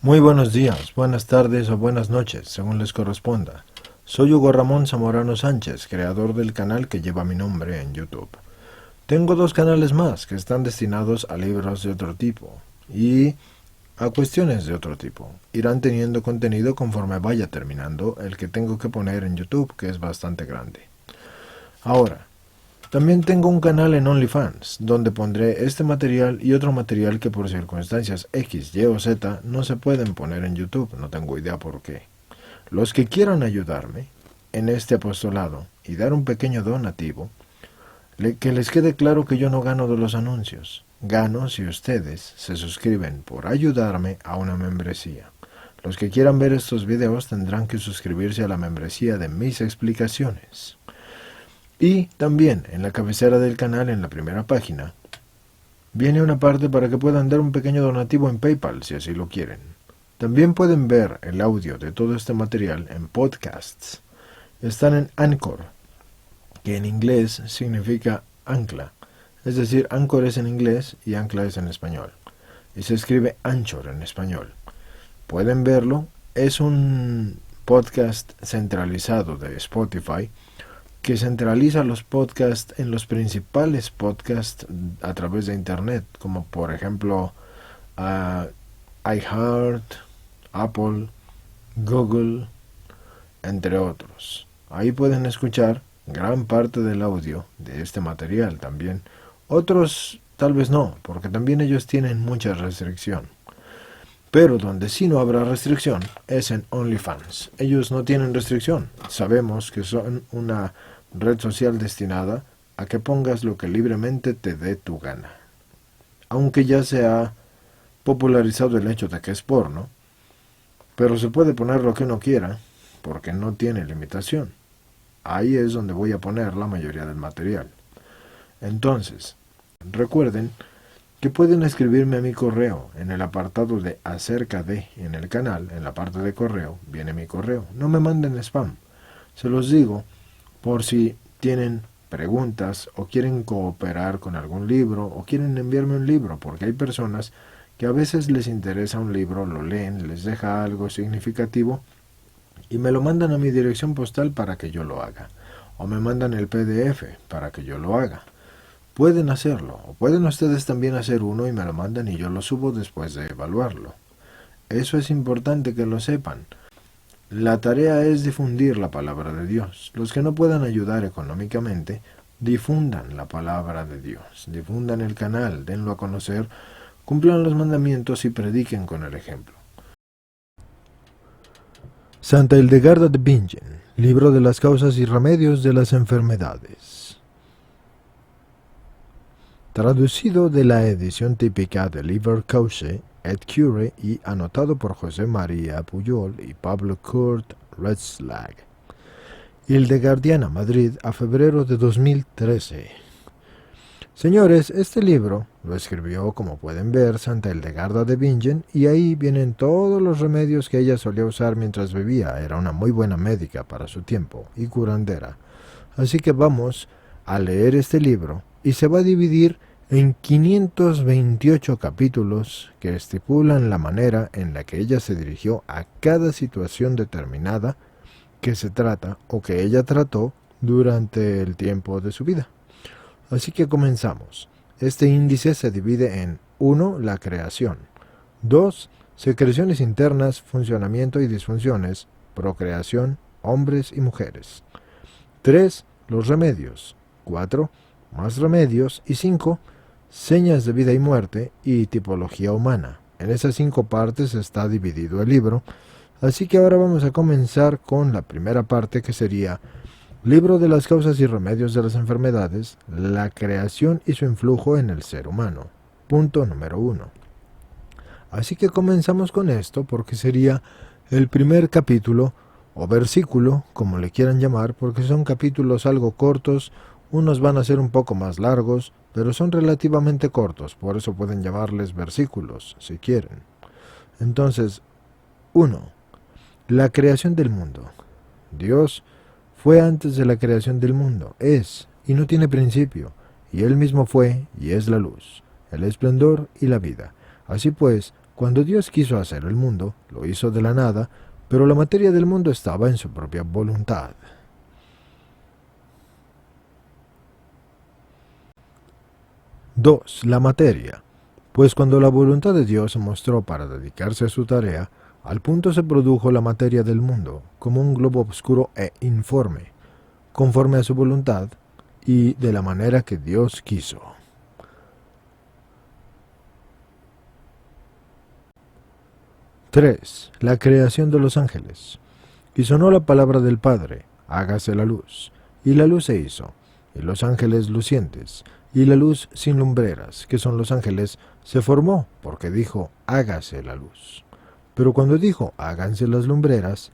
Muy buenos días, buenas tardes o buenas noches, según les corresponda. Soy Hugo Ramón Zamorano Sánchez, creador del canal que lleva mi nombre en YouTube. Tengo dos canales más que están destinados a libros de otro tipo y a cuestiones de otro tipo. Irán teniendo contenido conforme vaya terminando el que tengo que poner en YouTube, que es bastante grande. Ahora, también tengo un canal en OnlyFans, donde pondré este material y otro material que por circunstancias X, Y o Z no se pueden poner en YouTube, no tengo idea por qué. Los que quieran ayudarme en este apostolado y dar un pequeño donativo, que les quede claro que yo no gano de los anuncios. Gano si ustedes se suscriben por ayudarme a una membresía. Los que quieran ver estos videos tendrán que suscribirse a la membresía de mis explicaciones. Y también en la cabecera del canal, en la primera página, viene una parte para que puedan dar un pequeño donativo en PayPal si así lo quieren. También pueden ver el audio de todo este material en podcasts. Están en Anchor, que en inglés significa ancla. Es decir, Anchor es en inglés y ancla es en español. Y se escribe Anchor en español. Pueden verlo. Es un podcast centralizado de Spotify que centraliza los podcasts en los principales podcasts a través de internet, como por ejemplo iHeart, Apple, Google, entre otros. Ahí pueden escuchar gran parte del audio de este material también. Otros tal vez no, porque también ellos tienen mucha restricción. Pero donde sí no habrá restricción es en OnlyFans. Ellos no tienen restricción. Sabemos que son una red social destinada a que pongas lo que libremente te dé tu gana. Aunque ya se ha popularizado el hecho de que es porno, pero se puede poner lo que uno quiera, porque no tiene limitación. Ahí es donde voy a poner la mayoría del material. Entonces, recuerden que pueden escribirme a mi correo en el apartado de acerca de en el canal, en la parte de correo, viene mi correo. No me manden spam. Se los digo por si tienen preguntas o quieren cooperar con algún libro o quieren enviarme un libro, porque hay personas que a veces les interesa un libro, lo leen, les deja algo significativo y me lo mandan a mi dirección postal para que yo lo haga, o me mandan el PDF para que yo lo haga. Pueden hacerlo, o pueden ustedes también hacer uno y me lo mandan y yo lo subo después de evaluarlo. Eso es importante que lo sepan. La tarea es difundir la palabra de Dios. Los que no puedan ayudar económicamente, difundan la palabra de Dios, difundan el canal, denlo a conocer, cumplan los mandamientos y prediquen con el ejemplo. Santa Hildegarda de Bingen, libro de las causas y remedios de las enfermedades. Traducido de la edición típica de Liber Cauce et Cure y anotado por José María Puyol y Pablo Kurt Retzlag. Hildegardiana, Madrid, a febrero de 2013. Señores, este libro lo escribió, como pueden ver, Santa Hildegarda de Bingen, y ahí vienen todos los remedios que ella solía usar mientras vivía. Era una muy buena médica para su tiempo y curandera. Así que vamos a leer este libro y se va a dividir en 528 capítulos que estipulan la manera en la que ella se dirigió a cada situación determinada que se trata o que ella trató durante el tiempo de su vida. Así que comenzamos. Este índice se divide en 1. La creación, 2. Secreciones internas, funcionamiento y disfunciones, procreación, hombres y mujeres, 3. Los remedios, 4. Más remedios y 5. Señas de vida y muerte y tipología humana. En esas 5 partes está dividido el libro, así que ahora vamos a comenzar con la primera parte, que sería Libro de las causas y remedios de las enfermedades, la creación y su influjo en el ser humano. Punto número 1. Así que comenzamos con esto porque sería el primer capítulo o versículo, como le quieran llamar, porque son capítulos algo cortos. Unos van a ser un poco más largos, pero son relativamente cortos, por eso pueden llamarles versículos, si quieren. Entonces, 1. La creación del mundo. Dios fue antes de la creación del mundo, es, y no tiene principio, y Él mismo fue, y es la luz, el esplendor y la vida. Así pues, Cuando Dios quiso hacer el mundo, lo hizo de la nada, pero la materia del mundo estaba en su propia voluntad. 2. La materia. Pues cuando la voluntad de Dios se mostró para dedicarse a su tarea, al punto se produjo la materia del mundo, como un globo oscuro e informe, conforme a su voluntad y de la manera que Dios quiso. 3. La creación de los ángeles. Y sonó la palabra del Padre, hágase la luz. Y la luz se hizo, y los ángeles lucientes, y la luz sin lumbreras, que son los ángeles, se formó, porque dijo, hágase la luz. Pero cuando dijo, háganse las lumbreras,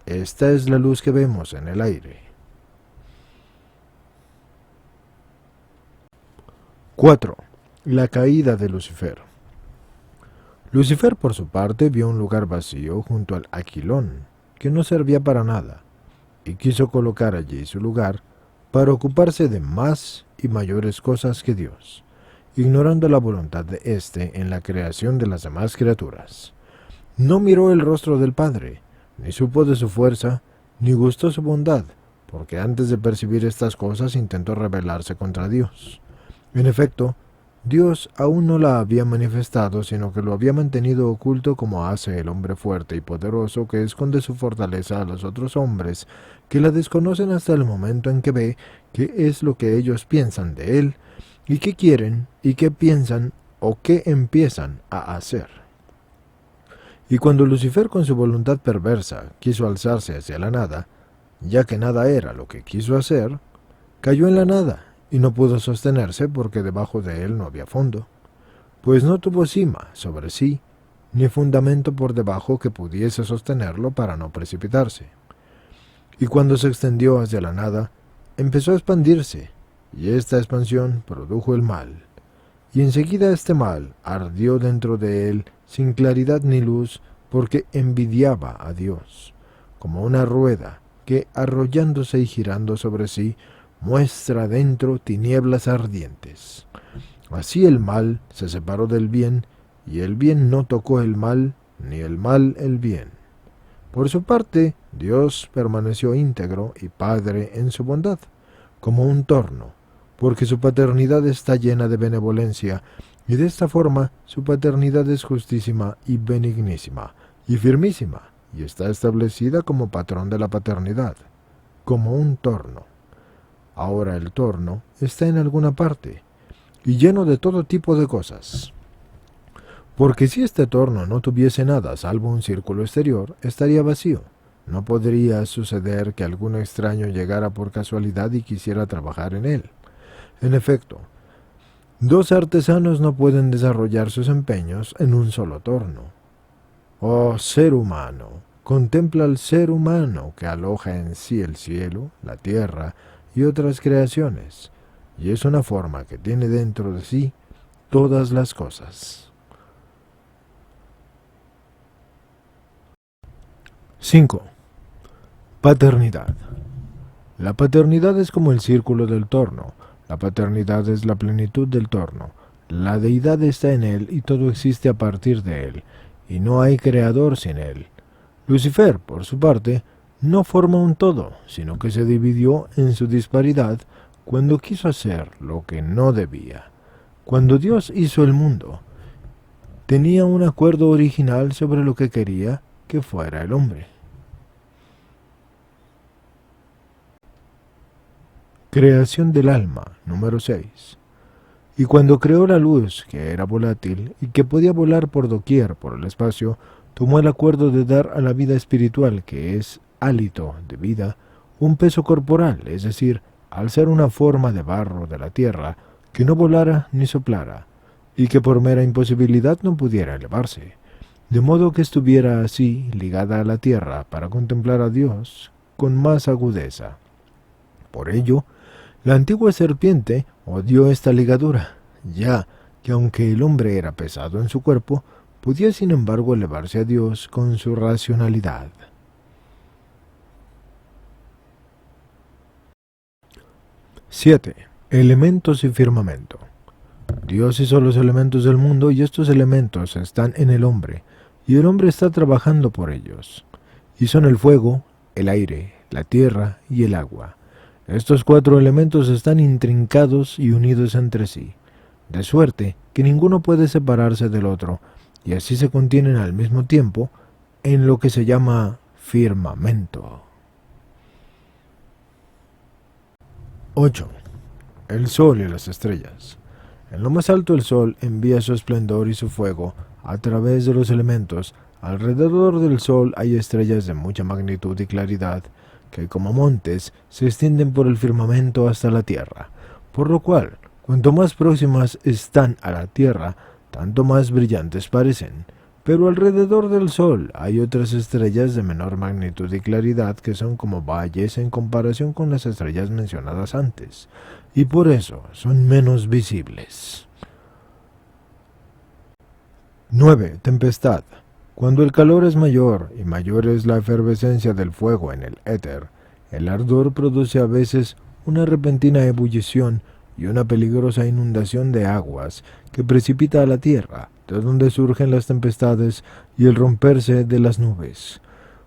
esta es la luz que vemos en el aire. 4. La caída de Lucifer. Lucifer, por su parte, vio un lugar vacío junto al Aquilón, que no servía para nada, y quiso colocar allí su lugar para ocuparse de más y mayores cosas que Dios, ignorando la voluntad de éste en la creación de las demás criaturas. No miró el rostro del Padre, ni supo de su fuerza, ni gustó su bondad, porque antes de percibir estas cosas intentó rebelarse contra Dios. En efecto, Dios aún no la había manifestado, sino que lo había mantenido oculto como hace el hombre fuerte y poderoso que esconde su fortaleza a los otros hombres, que la desconocen hasta el momento en que ve qué es lo que ellos piensan de él, y qué quieren, y qué piensan, o qué empiezan a hacer. Y cuando Lucifer con su voluntad perversa quiso alzarse hacia la nada, ya que nada era lo que quiso hacer, cayó en la nada, y no pudo sostenerse porque debajo de él no había fondo, pues no tuvo cima sobre sí, ni fundamento por debajo que pudiese sostenerlo para no precipitarse. Y cuando se extendió hacia la nada, empezó a expandirse, y esta expansión produjo el mal. Y enseguida este mal ardió dentro de él sin claridad ni luz, porque envidiaba a Dios, como una rueda que, arrollándose y girando sobre sí, muestra dentro tinieblas ardientes. Así el mal se separó del bien, y el bien no tocó el mal, ni el mal el bien. Por su parte, Dios permaneció íntegro y Padre en su bondad, como un torno, porque su paternidad está llena de benevolencia, y de esta forma su paternidad es justísima y benignísima, y firmísima, y está establecida como patrón de la paternidad, como un torno. Ahora el torno está en alguna parte, y lleno de todo tipo de cosas. Porque si este torno no tuviese nada salvo un círculo exterior, estaría vacío. No podría suceder que algún extraño llegara por casualidad y quisiera trabajar en él. En efecto, dos artesanos no pueden desarrollar sus empeños en un solo torno. Oh ser humano, contempla al ser humano que aloja en sí el cielo, la tierra y otras creaciones, y es una forma que tiene dentro de sí todas las cosas. 5. Paternidad. La paternidad es como el círculo del torno. La paternidad es la plenitud del torno. La deidad está en él y todo existe a partir de él, y no hay creador sin él. Lucifer, por su parte, no forma un todo, sino que se dividió en su disparidad cuando quiso hacer lo que no debía. Cuando Dios hizo el mundo, tenía un acuerdo original sobre lo que quería que fuera el hombre. Creación del alma, número 6. Y cuando creó la luz, que era volátil y que podía volar por doquier por el espacio, tomó el acuerdo de dar a la vida espiritual, que es hálito de vida, un peso corporal, es decir, al ser una forma de barro de la tierra, que no volara ni soplara, y que por mera imposibilidad no pudiera elevarse, de modo que estuviera así ligada a la tierra para contemplar a Dios con más agudeza. Por ello, la antigua serpiente odió esta ligadura, ya que aunque el hombre era pesado en su cuerpo, podía sin embargo elevarse a Dios con su racionalidad. 7. Elementos y firmamento. Dios hizo los elementos del mundo y estos elementos están en el hombre, y el hombre está trabajando por ellos. Y son el fuego, el aire, la tierra y el agua. Estos 4 elementos están intrincados y unidos entre sí, de suerte que ninguno puede separarse del otro, y así se contienen al mismo tiempo en lo que se llama firmamento. 8. El sol y las estrellas. En lo más alto el sol envía su esplendor y su fuego a través de los elementos. Alrededor del sol hay estrellas de mucha magnitud y claridad, que como montes se extienden por el firmamento hasta la tierra, por lo cual, cuanto más próximas están a la tierra, tanto más brillantes parecen. Pero alrededor del sol hay otras estrellas de menor magnitud y claridad que son como valles en comparación con las estrellas mencionadas antes, y por eso son menos visibles. 9. Tempestad. Cuando el calor es mayor y mayor es la efervescencia del fuego en el éter, el ardor produce a veces una repentina ebullición y una peligrosa inundación de aguas que precipita a la tierra, de donde surgen las tempestades y el romperse de las nubes.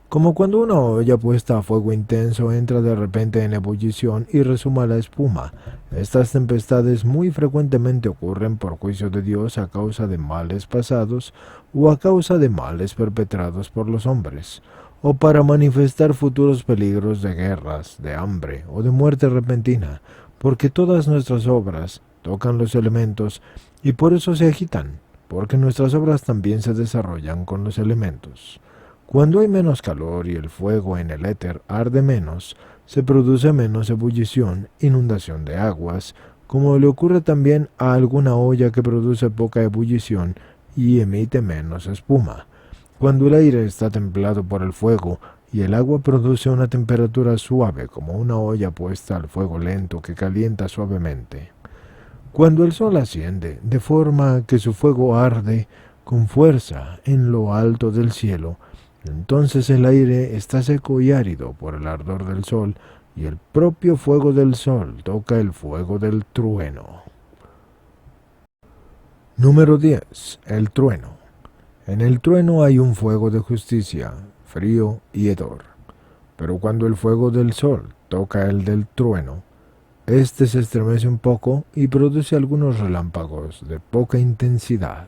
Como cuando una olla puesta a fuego intenso entra de repente en ebullición y resuma la espuma, estas tempestades muy frecuentemente ocurren por juicio de Dios a causa de males pasados o a causa de males perpetrados por los hombres, o para manifestar futuros peligros de guerras, de hambre o de muerte repentina, porque todas nuestras obras tocan los elementos y por eso se agitan, porque nuestras obras también se desarrollan con los elementos. Cuando hay menos calor y el fuego en el éter arde menos, se produce menos ebullición, inundación de aguas, como le ocurre también a alguna olla que produce poca ebullición y emite menos espuma. Cuando el aire está templado por el fuego y el agua produce una temperatura suave como una olla puesta al fuego lento que calienta suavemente. Cuando el sol asciende, de forma que su fuego arde con fuerza en lo alto del cielo, entonces el aire está seco y árido por el ardor del sol, y el propio fuego del sol toca el fuego del trueno. Número 10. El trueno. En el trueno hay un fuego de justicia, frío y hedor. Pero cuando el fuego del sol toca el del trueno, éste se estremece un poco y produce algunos relámpagos de poca intensidad.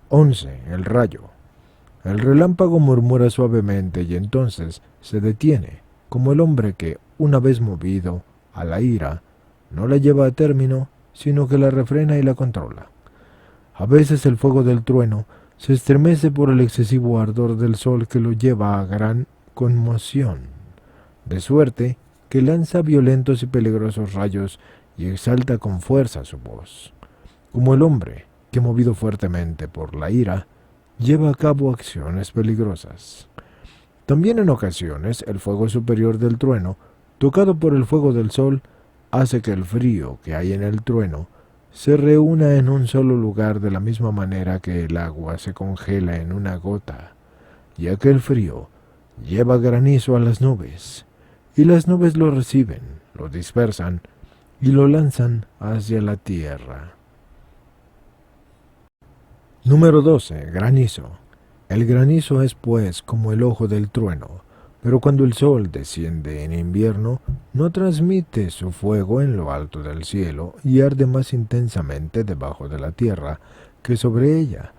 11. El rayo. El relámpago murmura suavemente y entonces se detiene, como el hombre que, una vez movido a la ira, no la lleva a término, sino que la refrena y la controla. A veces el fuego del trueno se estremece por el excesivo ardor del sol que lo lleva a gran conmoción, de suerte que lanza violentos y peligrosos rayos y exalta con fuerza su voz, como el hombre que, movido fuertemente por la ira, lleva a cabo acciones peligrosas. También en ocasiones el fuego superior del trueno, tocado por el fuego del sol, hace que el frío que hay en el trueno se reúna en un solo lugar de la misma manera que el agua se congela en una gota, y aquel frío lleva granizo a las nubes, y las nubes lo reciben, lo dispersan y lo lanzan hacia la tierra. Número 12. Granizo. El granizo es pues como el ojo del trueno, pero cuando el sol desciende en invierno, no transmite su fuego en lo alto del cielo y arde más intensamente debajo de la tierra que sobre ella,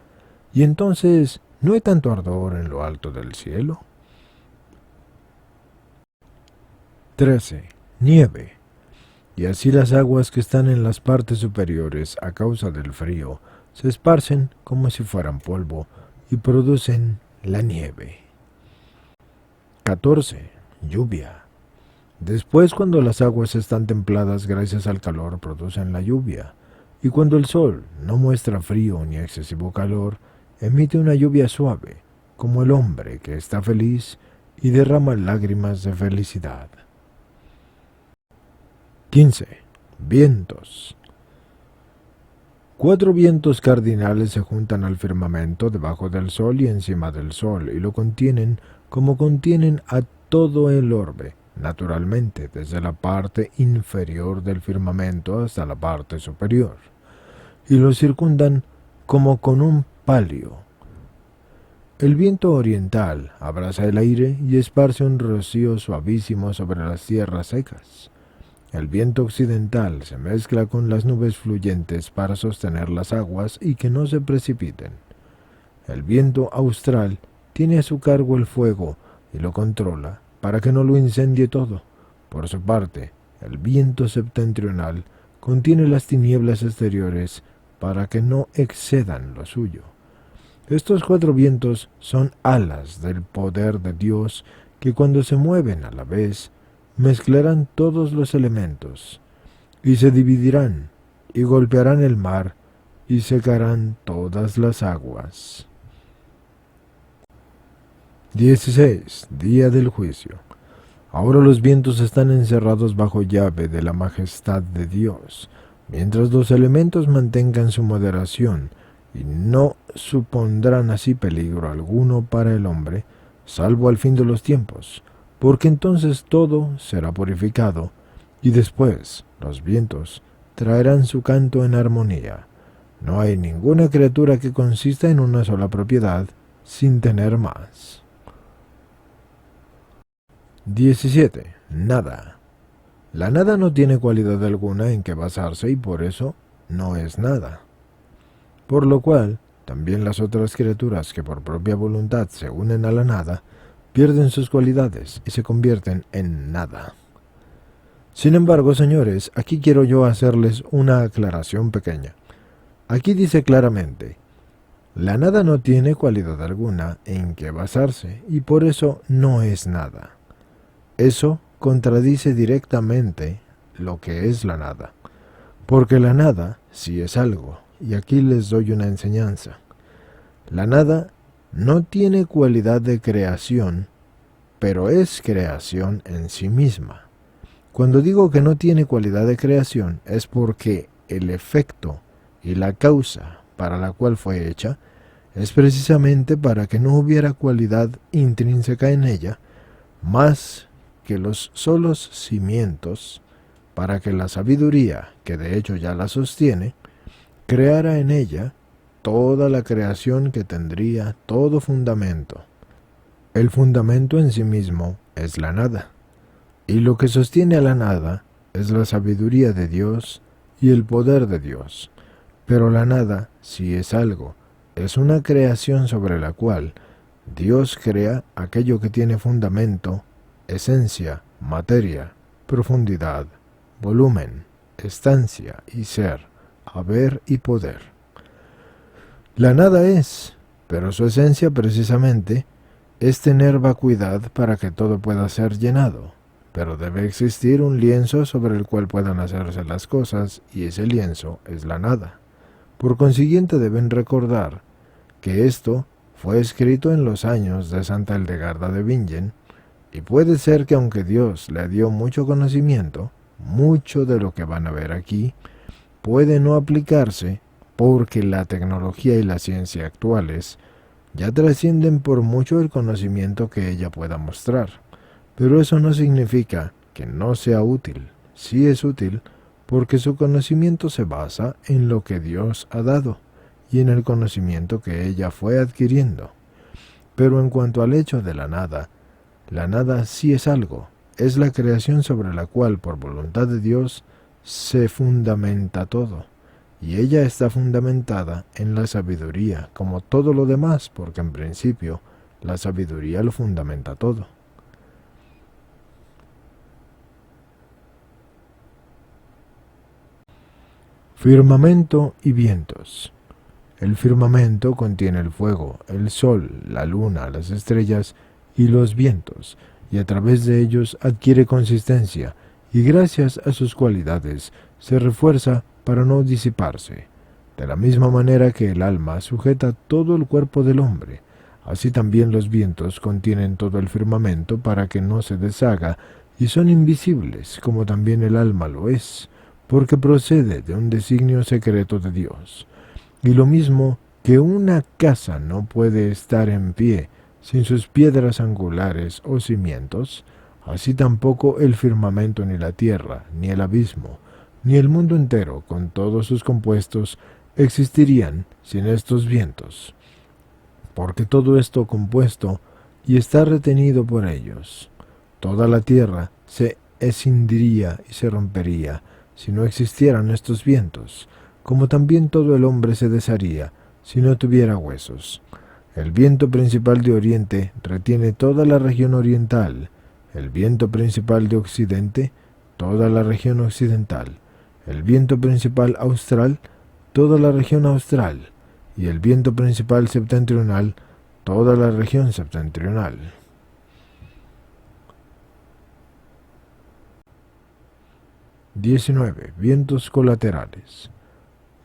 y entonces no hay tanto ardor en lo alto del cielo. 13. Nieve. Y así las aguas que están en las partes superiores a causa del frío se esparcen como si fueran polvo y producen la nieve. 14. Lluvia. Después, cuando las aguas están templadas gracias al calor, producen la lluvia, y cuando el sol no muestra frío ni excesivo calor, emite una lluvia suave, como el hombre que está feliz y derrama lágrimas de felicidad. 15. Vientos. 4 vientos cardinales se juntan al firmamento debajo del sol y encima del sol, y lo contienen como contienen a todo el orbe, naturalmente, desde la parte inferior del firmamento hasta la parte superior, y lo circundan como con un palio. El viento oriental abraza el aire y esparce un rocío suavísimo sobre las tierras secas. El viento occidental se mezcla con las nubes fluyentes para sostener las aguas y que no se precipiten. El viento austral tiene a su cargo el fuego y lo controla para que no lo incendie todo. Por su parte, el viento septentrional contiene las tinieblas exteriores para que no excedan lo suyo. Estos 4 vientos son alas del poder de Dios que cuando se mueven a la vez mezclarán todos los elementos y se dividirán y golpearán el mar y secarán todas las aguas. 16. Día del juicio. Ahora los vientos están encerrados bajo llave de la majestad de Dios, mientras los elementos mantengan su moderación y no supondrán así peligro alguno para el hombre, salvo al fin de los tiempos, porque entonces todo será purificado, y después los vientos traerán su canto en armonía. No hay ninguna criatura que consista en una sola propiedad sin tener más. 17. Nada. La nada no tiene cualidad alguna en que basarse y por eso no es nada. Por lo cual, también las otras criaturas que por propia voluntad se unen a la nada, pierden sus cualidades y se convierten en nada. Sin embargo, señores, aquí quiero yo hacerles una aclaración pequeña. Aquí dice claramente, la nada no tiene cualidad alguna en que basarse y por eso no es nada. Eso contradice directamente lo que es la nada, porque la nada sí es algo, y aquí les doy una enseñanza. La nada no tiene cualidad de creación, pero es creación en sí misma. Cuando digo que no tiene cualidad de creación es porque el efecto y la causa para la cual fue hecha es precisamente para que no hubiera cualidad intrínseca en ella, más que los solos cimientos, para que la sabiduría, que de hecho ya la sostiene, creara en ella toda la creación que tendría todo fundamento. El fundamento en sí mismo es la nada, y lo que sostiene a la nada es la sabiduría de Dios y el poder de Dios. Pero la nada, si es algo, es una creación sobre la cual Dios crea aquello que tiene fundamento, esencia, materia, profundidad, volumen, estancia y ser, haber y poder. La nada es, pero su esencia precisamente es tener vacuidad para que todo pueda ser llenado, pero debe existir un lienzo sobre el cual puedan hacerse las cosas y ese lienzo es la nada. Por consiguiente deben recordar que esto fue escrito en los años de Santa Hildegarda de Bingen, y puede ser que aunque Dios le dio mucho conocimiento, mucho de lo que van a ver aquí puede no aplicarse porque la tecnología y la ciencia actuales ya trascienden por mucho el conocimiento que ella pueda mostrar. Pero eso no significa que no sea útil. Sí es útil porque su conocimiento se basa en lo que Dios ha dado y en el conocimiento que ella fue adquiriendo. Pero en cuanto al hecho de la nada sí es algo, es la creación sobre la cual por voluntad de Dios se fundamenta todo, y ella está fundamentada en la sabiduría, como todo lo demás, porque en principio la sabiduría lo fundamenta todo. Firmamento y vientos. El firmamento contiene el fuego, el sol, la luna, las estrellas y los vientos, y a través de ellos adquiere consistencia, y gracias a sus cualidades se refuerza para no disiparse. De la misma manera que el alma sujeta todo el cuerpo del hombre, así también los vientos contienen todo el firmamento para que no se deshaga, y son invisibles, como también el alma lo es, porque procede de un designio secreto de Dios. Y lo mismo que una casa no puede estar en pie sin sus piedras angulares o cimientos, Así tampoco el firmamento, ni la tierra, ni el abismo, ni el mundo entero, con todos sus compuestos, existirían sin estos vientos, porque todo esto compuesto y está retenido por ellos. Toda la tierra se escindiría y se rompería si no existieran estos vientos, como también todo el hombre se desharía si no tuviera huesos. El viento principal de oriente retiene toda la región oriental, el viento principal de occidente, toda la región occidental, el viento principal austral, toda la región austral, y el viento principal septentrional, toda la región septentrional. 19. Vientos colaterales.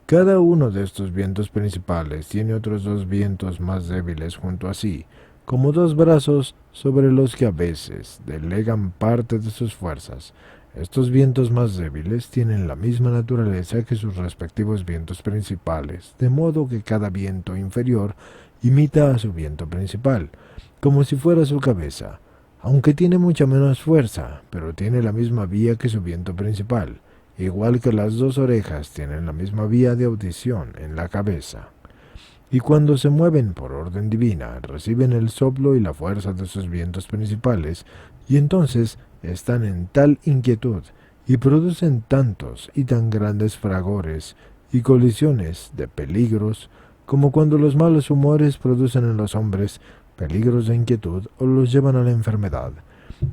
Cada uno de estos vientos principales tiene otros dos vientos más débiles junto a sí, como dos brazos sobre los que a veces delegan parte de sus fuerzas. Estos vientos más débiles tienen la misma naturaleza que sus respectivos vientos principales, de modo que cada viento inferior imita a su viento principal, como si fuera su cabeza, aunque tiene mucha menos fuerza, pero tiene la misma vía que su viento principal, igual que las dos orejas tienen la misma vía de audición en la cabeza. Y cuando se mueven por orden divina, reciben el soplo y la fuerza de sus vientos principales, y entonces están en tal inquietud, y producen tantos y tan grandes fragores y colisiones de peligros, como cuando los malos humores producen en los hombres peligros de inquietud o los llevan a la enfermedad.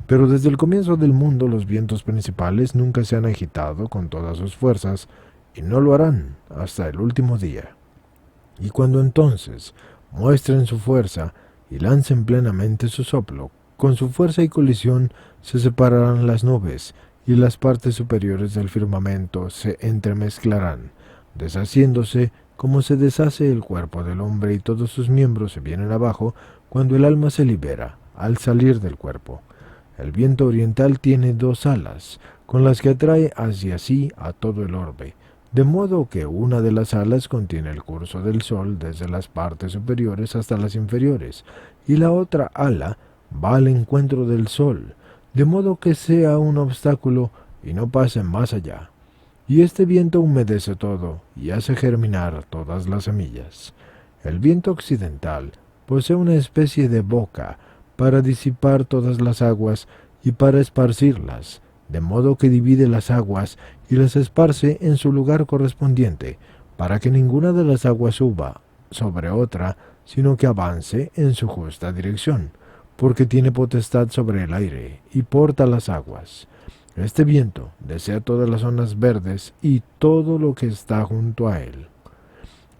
Pero desde el comienzo del mundo los vientos principales nunca se han agitado con todas sus fuerzas, y no lo harán hasta el último día. Y cuando entonces muestren su fuerza y lancen plenamente su soplo, con su fuerza y colisión se separarán las nubes, y las partes superiores del firmamento se entremezclarán, deshaciéndose como se deshace el cuerpo del hombre, y todos sus miembros se vienen abajo cuando el alma se libera al salir del cuerpo. El viento oriental tiene dos alas, con las que atrae hacia sí a todo el orbe, de modo que una de las alas contiene el curso del sol desde las partes superiores hasta las inferiores, y la otra ala va al encuentro del sol, de modo que sea un obstáculo y no pase más allá. Y este viento humedece todo y hace germinar todas las semillas. El viento occidental posee una especie de boca para disipar todas las aguas y para esparcirlas, de modo que divide las aguas y las esparce en su lugar correspondiente, para que ninguna de las aguas suba sobre otra, sino que avance en su justa dirección, porque tiene potestad sobre el aire y porta las aguas. Este viento desea todas las zonas verdes y todo lo que está junto a él.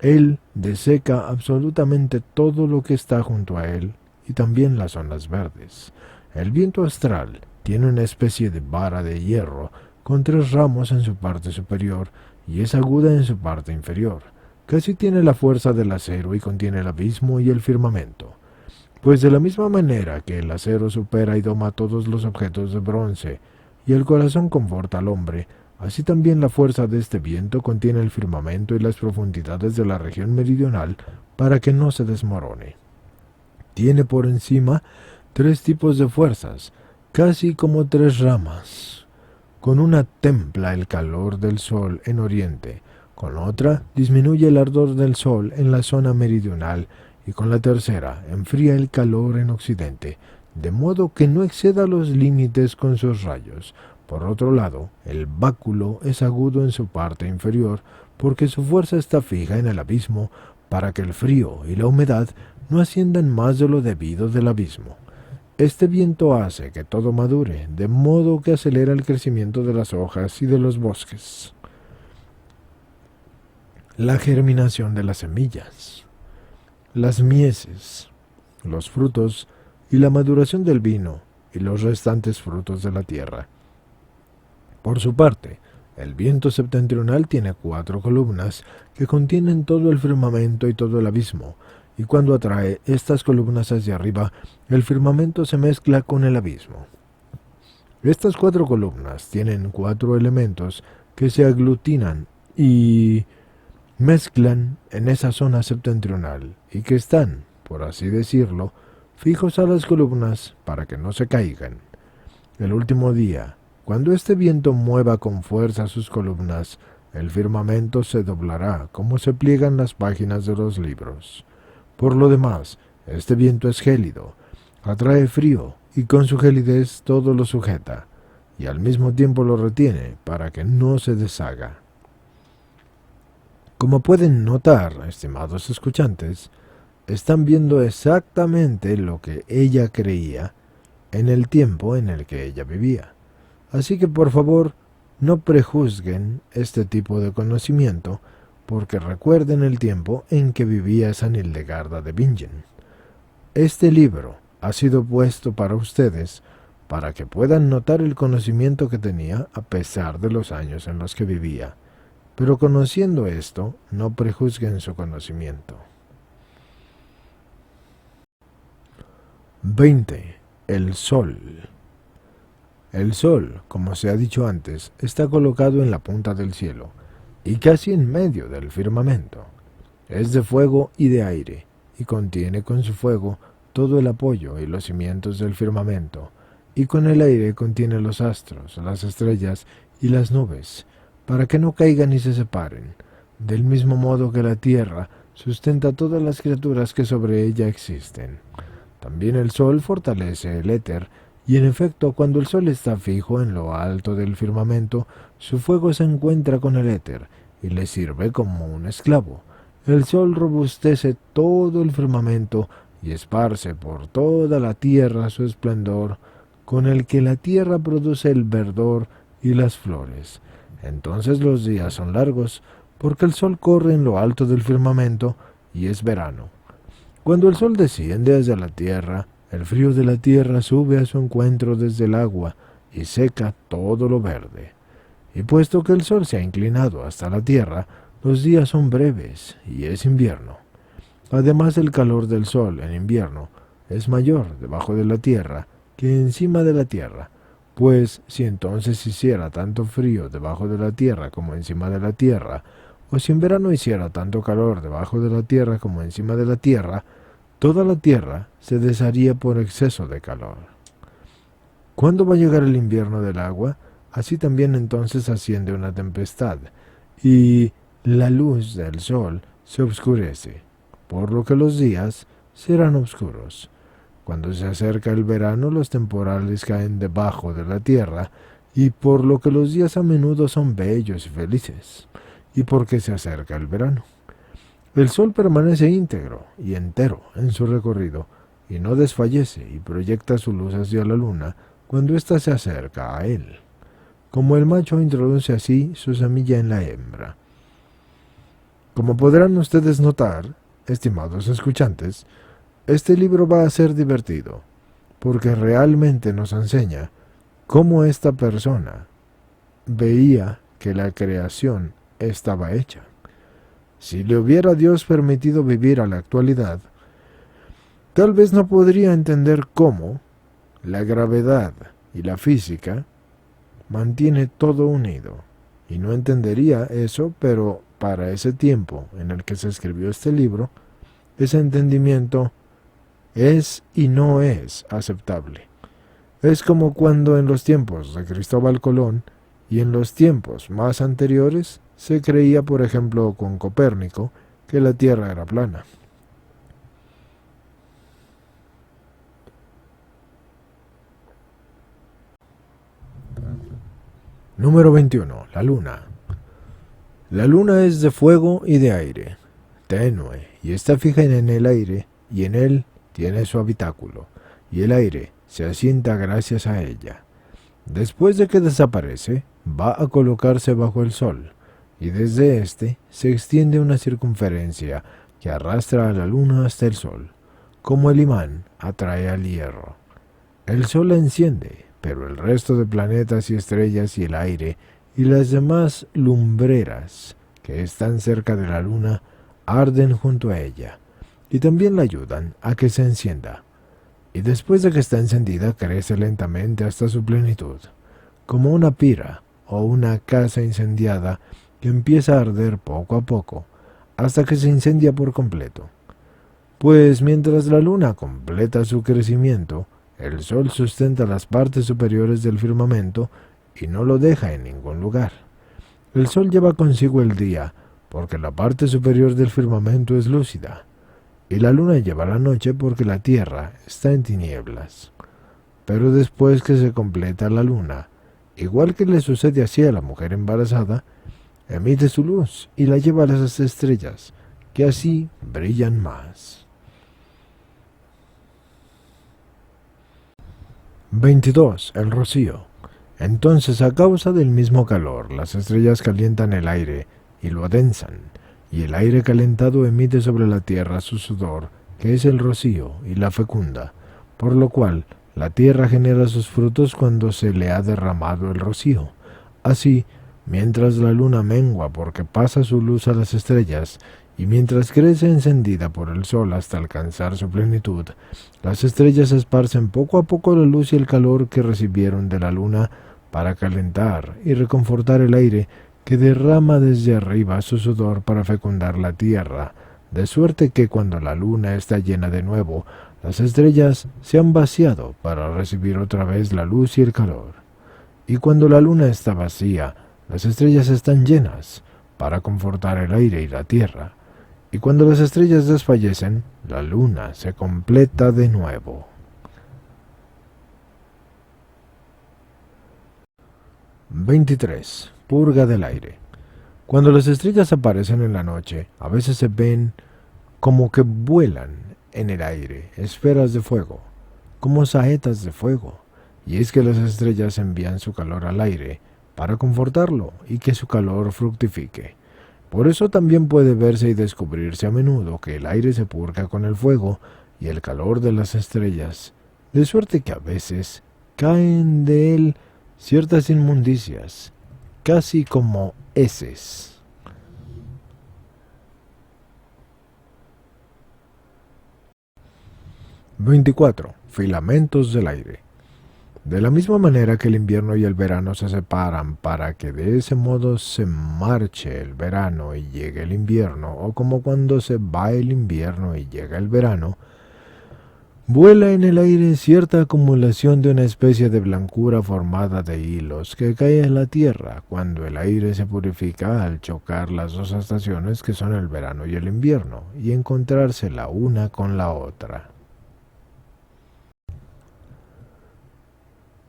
Él deseca absolutamente todo lo que está junto a él y también las zonas verdes. El viento astral tiene una especie de vara de hierro con 3 ramos en su parte superior y es aguda en su parte inferior. Casi tiene la fuerza del acero y contiene el abismo y el firmamento. Pues de la misma manera que el acero supera y doma todos los objetos de bronce, y el corazón conforta al hombre, así también la fuerza de este viento contiene el firmamento y las profundidades de la región meridional para que no se desmorone. Tiene por encima 3 tipos de fuerzas, casi como 3 ramas. Con una templa el calor del sol en oriente, con otra disminuye el ardor del sol en la zona meridional, y con la tercera enfría el calor en occidente, de modo que no exceda los límites con sus rayos. Por otro lado, el báculo es agudo en su parte inferior, porque su fuerza está fija en el abismo, para que el frío y la humedad no asciendan más de lo debido del abismo. Este viento hace que todo madure, de modo que acelera el crecimiento de las hojas y de los bosques. La germinación de las semillas, las mieses, los frutos y la maduración del vino y los restantes frutos de la tierra. Por su parte, el viento septentrional tiene 4 columnas que contienen todo el firmamento y todo el abismo, y cuando atrae estas columnas hacia arriba, el firmamento se mezcla con el abismo. Estas 4 columnas tienen 4 elementos que se aglutinan y mezclan en esa zona septentrional y que están, por así decirlo, fijos a las columnas para que no se caigan. el último día, cuando este viento mueva con fuerza sus columnas, el firmamento se doblará como se pliegan las páginas de los libros. Por lo demás, este viento es gélido, atrae frío y con su gelidez todo lo sujeta, y al mismo tiempo lo retiene para que no se deshaga. Como pueden notar, estimados escuchantes, están viendo exactamente lo que ella creía en el tiempo en el que ella vivía. Así que por favor, no prejuzguen este tipo de conocimiento, porque recuerden el tiempo en que vivía San Hildegarda de Bingen. Este libro ha sido puesto para ustedes para que puedan notar el conocimiento que tenía a pesar de los años en los que vivía. Pero conociendo esto, no prejuzguen su conocimiento. 20. El Sol. El Sol, como se ha dicho antes, está colocado en la punta del cielo, y casi en medio del firmamento. Es de fuego y de aire, y contiene con su fuego todo el apoyo y los cimientos del firmamento, y con el aire contiene los astros, las estrellas y las nubes, para que no caigan y se separen, del mismo modo que la tierra sustenta todas las criaturas que sobre ella existen. También el sol fortalece el éter, y en efecto, cuando el sol está fijo en lo alto del firmamento, su fuego se encuentra con el éter, y le sirve como un esclavo. El sol robustece todo el firmamento, y esparce por toda la tierra su esplendor, con el que la tierra produce el verdor y las flores. Entonces los días son largos, porque el sol corre en lo alto del firmamento, y es verano. Cuando el sol desciende hacia la tierra, el frío de la tierra sube a su encuentro desde el agua, y seca todo lo verde. Y puesto que el sol se ha inclinado hasta la tierra, los días son breves, y es invierno. Además, el calor del sol en invierno es mayor debajo de la tierra que encima de la tierra, pues si entonces hiciera tanto frío debajo de la tierra como encima de la tierra, o si en verano hiciera tanto calor debajo de la tierra como encima de la tierra, toda la tierra se desharía por exceso de calor. ¿Cuándo va a llegar el invierno del agua? Así también entonces asciende una tempestad, y la luz del sol se oscurece, por lo que los días serán oscuros. Cuando se acerca el verano, los temporales caen debajo de la tierra, y por lo que los días a menudo son bellos y felices, y porque se acerca el verano. El sol permanece íntegro y entero en su recorrido, y no desfallece y proyecta su luz hacia la luna cuando ésta se acerca a él, como el macho introduce así su semilla en la hembra. Como podrán ustedes notar, estimados escuchantes, este libro va a ser divertido, porque realmente nos enseña cómo esta persona veía que la creación estaba hecha. Si le hubiera Dios permitido vivir a la actualidad, tal vez no podría entender cómo la gravedad y la física mantiene todo unido, y no entendería eso, pero para ese tiempo en el que se escribió este libro, ese entendimiento es y no es aceptable. Es como cuando en los tiempos de Cristóbal Colón y en los tiempos más anteriores se creía, por ejemplo, con Copérnico, que la Tierra era plana. Número 21. La Luna. La Luna es de fuego y de aire, tenue, y está fija en el aire, y en él tiene su habitáculo, y el aire se asienta gracias a ella. Después de que desaparece, va a colocarse bajo el sol, y desde éste se extiende una circunferencia que arrastra a la luna hasta el sol, como el imán atrae al hierro. El sol la enciende, pero el resto de planetas y estrellas y el aire y las demás lumbreras que están cerca de la luna arden junto a ella, y también la ayudan a que se encienda. Y después de que está encendida, crece lentamente hasta su plenitud, como una pira o una casa incendiada que empieza a arder poco a poco, hasta que se incendia por completo. Pues mientras la luna completa su crecimiento, el sol sustenta las partes superiores del firmamento y no lo deja en ningún lugar. El sol lleva consigo el día, porque la parte superior del firmamento es lúcida, y la luna lleva la noche porque la tierra está en tinieblas. Pero después que se completa la luna, igual que le sucede así a la mujer embarazada, emite su luz y la lleva a las estrellas, que así brillan más. 22. El rocío. Entonces, a causa del mismo calor, las estrellas calientan el aire y lo adensan, y el aire calentado emite sobre la tierra su sudor, que es el rocío, y la fecunda, por lo cual la tierra genera sus frutos cuando se le ha derramado el rocío. Así, mientras la luna mengua porque pasa su luz a las estrellas, y mientras crece encendida por el sol hasta alcanzar su plenitud, las estrellas esparcen poco a poco la luz y el calor que recibieron de la luna para calentar y reconfortar el aire que derrama desde arriba su sudor para fecundar la tierra, de suerte que cuando la luna está llena de nuevo, las estrellas se han vaciado para recibir otra vez la luz y el calor. Y cuando la luna está vacía, las estrellas están llenas para confortar el aire y la tierra. Y cuando las estrellas desfallecen, la luna se completa de nuevo. 23. Purga del aire. Cuando las estrellas aparecen en la noche, a veces se ven como que vuelan en el aire, esferas de fuego, como saetas de fuego. Y es que las estrellas envían su calor al aire para confortarlo y que su calor fructifique. Por eso también puede verse y descubrirse a menudo que el aire se purga con el fuego y el calor de las estrellas, de suerte que a veces caen de él ciertas inmundicias, casi como heces. (24) Filamentos del aire. De la misma manera que el invierno y el verano se separan para que de ese modo se marche el verano y llegue el invierno, o como cuando se va el invierno y llega el verano, vuela en el aire cierta acumulación de una especie de blancura formada de hilos que cae en la tierra cuando el aire se purifica al chocar las dos estaciones que son el verano y el invierno, y encontrarse la una con la otra.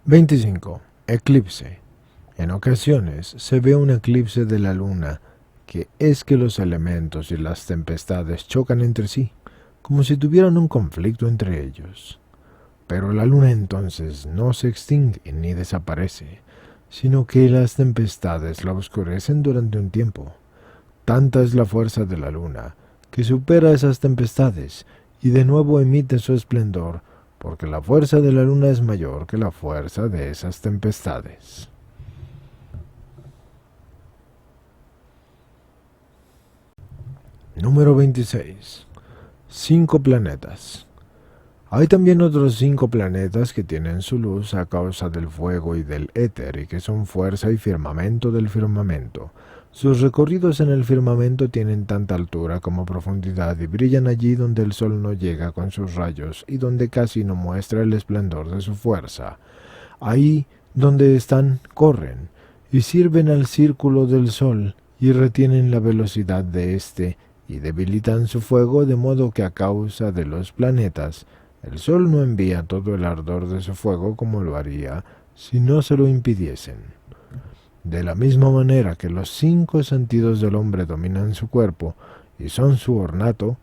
25. Eclipse. En ocasiones se ve un eclipse de la luna, que es que los elementos y las tempestades chocan entre sí, como si tuvieran un conflicto entre ellos. Pero la luna entonces no se extingue ni desaparece, sino que las tempestades la oscurecen durante un tiempo. Tanta es la fuerza de la luna, que supera esas tempestades y de nuevo emite su esplendor, porque la fuerza de la luna es mayor que la fuerza de esas tempestades. Número 26. 5 planetas. Hay también otros 5 planetas que tienen su luz a causa del fuego y del éter y que son fuerza y firmamento del firmamento. Sus recorridos en el firmamento tienen tanta altura como profundidad y brillan allí donde el sol no llega con sus rayos y donde casi no muestra el esplendor de su fuerza. Ahí donde están corren y sirven al círculo del sol y retienen la velocidad de éste y debilitan su fuego, de modo que a causa de los planetas el sol no envía todo el ardor de su fuego como lo haría si no se lo impidiesen. De la misma manera que los 5 sentidos del hombre dominan su cuerpo y son su ornato,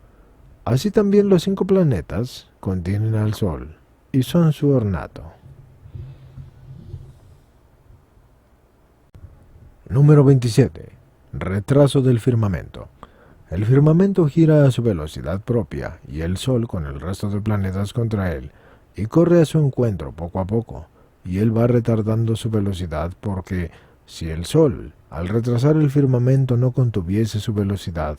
así también los 5 planetas contienen al sol y son su ornato. Número 27. Retraso del firmamento. El firmamento gira a su velocidad propia y el sol con el resto de planetas contra él, y corre a su encuentro poco a poco, y él va retardando su velocidad porque si el sol, al retrasar el firmamento, no contuviese su velocidad,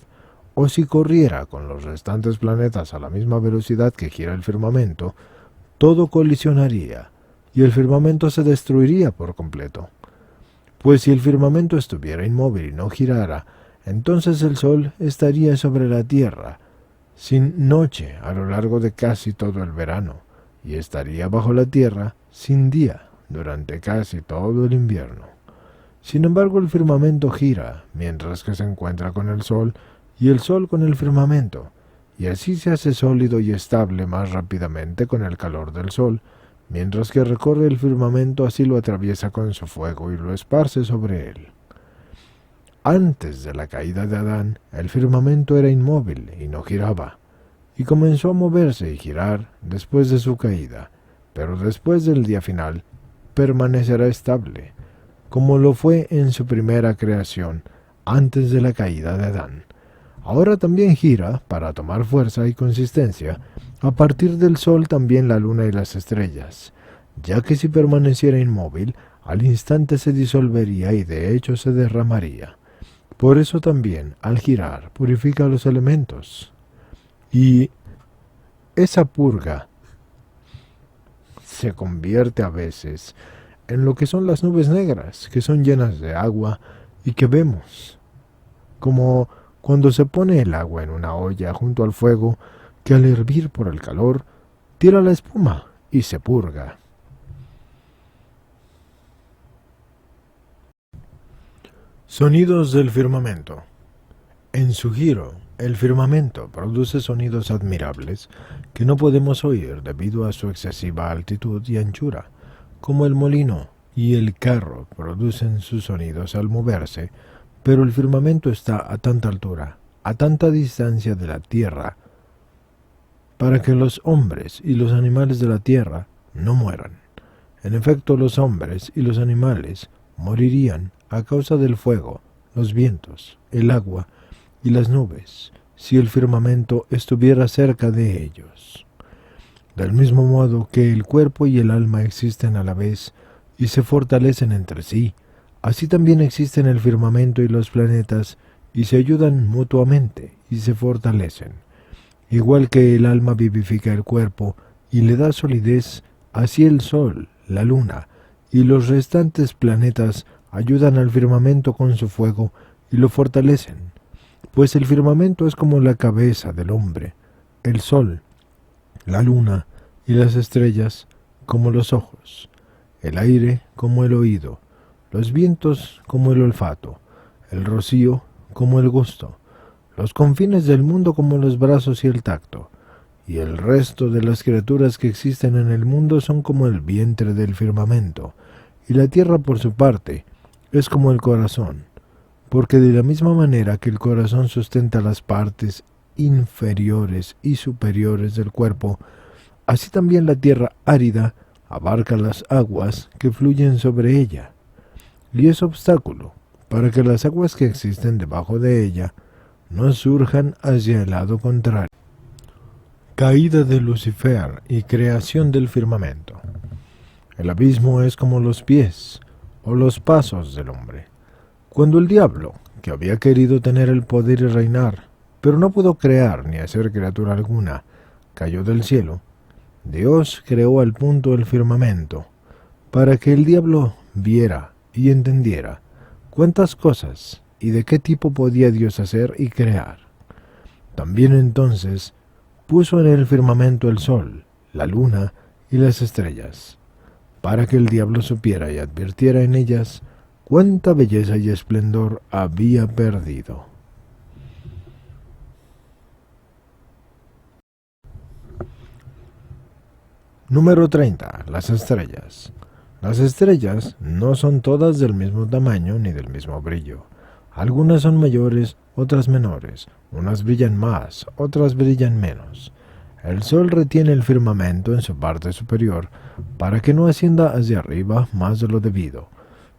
o si corriera con los restantes planetas a la misma velocidad que gira el firmamento, todo colisionaría, y el firmamento se destruiría por completo. Pues si el firmamento estuviera inmóvil y no girara, entonces el sol estaría sobre la tierra, sin noche a lo largo de casi todo el verano, y estaría bajo la tierra sin día durante casi todo el invierno. Sin embargo, el firmamento gira mientras que se encuentra con el sol y el sol con el firmamento, y así se hace sólido y estable más rápidamente con el calor del sol, mientras que recorre el firmamento, así lo atraviesa con su fuego y lo esparce sobre él. Antes de la caída de Adán, el firmamento era inmóvil y no giraba, y comenzó a moverse y girar después de su caída, pero después del día final permanecerá estable, como lo fue en su primera creación, antes de la caída de Adán. Ahora también gira para tomar fuerza y consistencia a partir del sol también la luna y las estrellas, ya que si permaneciera inmóvil, al instante se disolvería y de hecho se derramaría. Por eso también, al girar, purifica los elementos. Y esa purga se convierte a veces en lo que son las nubes negras, que son llenas de agua y que vemos, como cuando se pone el agua en una olla junto al fuego, que al hervir por el calor, tira la espuma y se purga. Sonidos del firmamento. En su giro, el firmamento produce sonidos admirables que no podemos oír debido a su excesiva altitud y anchura, como el molino y el carro producen sus sonidos al moverse, pero el firmamento está a tanta altura, a tanta distancia de la tierra, para que los hombres y los animales de la tierra no mueran. En efecto, los hombres y los animales morirían a causa del fuego, los vientos, el agua y las nubes, si el firmamento estuviera cerca de ellos. Del mismo modo que el cuerpo y el alma existen a la vez y se fortalecen entre sí, así también existen el firmamento y los planetas y se ayudan mutuamente y se fortalecen. Igual que el alma vivifica el cuerpo y le da solidez, así el sol, la luna y los restantes planetas ayudan al firmamento con su fuego y lo fortalecen, pues el firmamento es como la cabeza del hombre, el sol, la luna y las estrellas como los ojos, el aire como el oído, los vientos como el olfato, el rocío como el gusto, los confines del mundo como los brazos y el tacto, y el resto de las criaturas que existen en el mundo son como el vientre del firmamento, y la tierra por su parte es como el corazón, porque de la misma manera que el corazón sustenta las partes inferiores y superiores del cuerpo, así también la tierra árida abarca las aguas que fluyen sobre ella, y es obstáculo para que las aguas que existen debajo de ella no surjan hacia el lado contrario. Caída de Lucifer y creación del firmamento. El abismo es como los pies o los pasos del hombre. Cuando el diablo, que había querido tener el poder y reinar, pero no pudo crear ni hacer criatura alguna, cayó del cielo, Dios creó al punto el firmamento, para que el diablo viera y entendiera cuántas cosas y de qué tipo podía Dios hacer y crear. También entonces puso en el firmamento el sol, la luna y las estrellas, para que el diablo supiera y advirtiera en ellas cuánta belleza y esplendor había perdido. Número 30. Las estrellas. Las estrellas no son todas del mismo tamaño ni del mismo brillo. Algunas son mayores, otras menores. Unas brillan más, otras brillan menos. El sol retiene el firmamento en su parte superior para que no ascienda hacia arriba más de lo debido,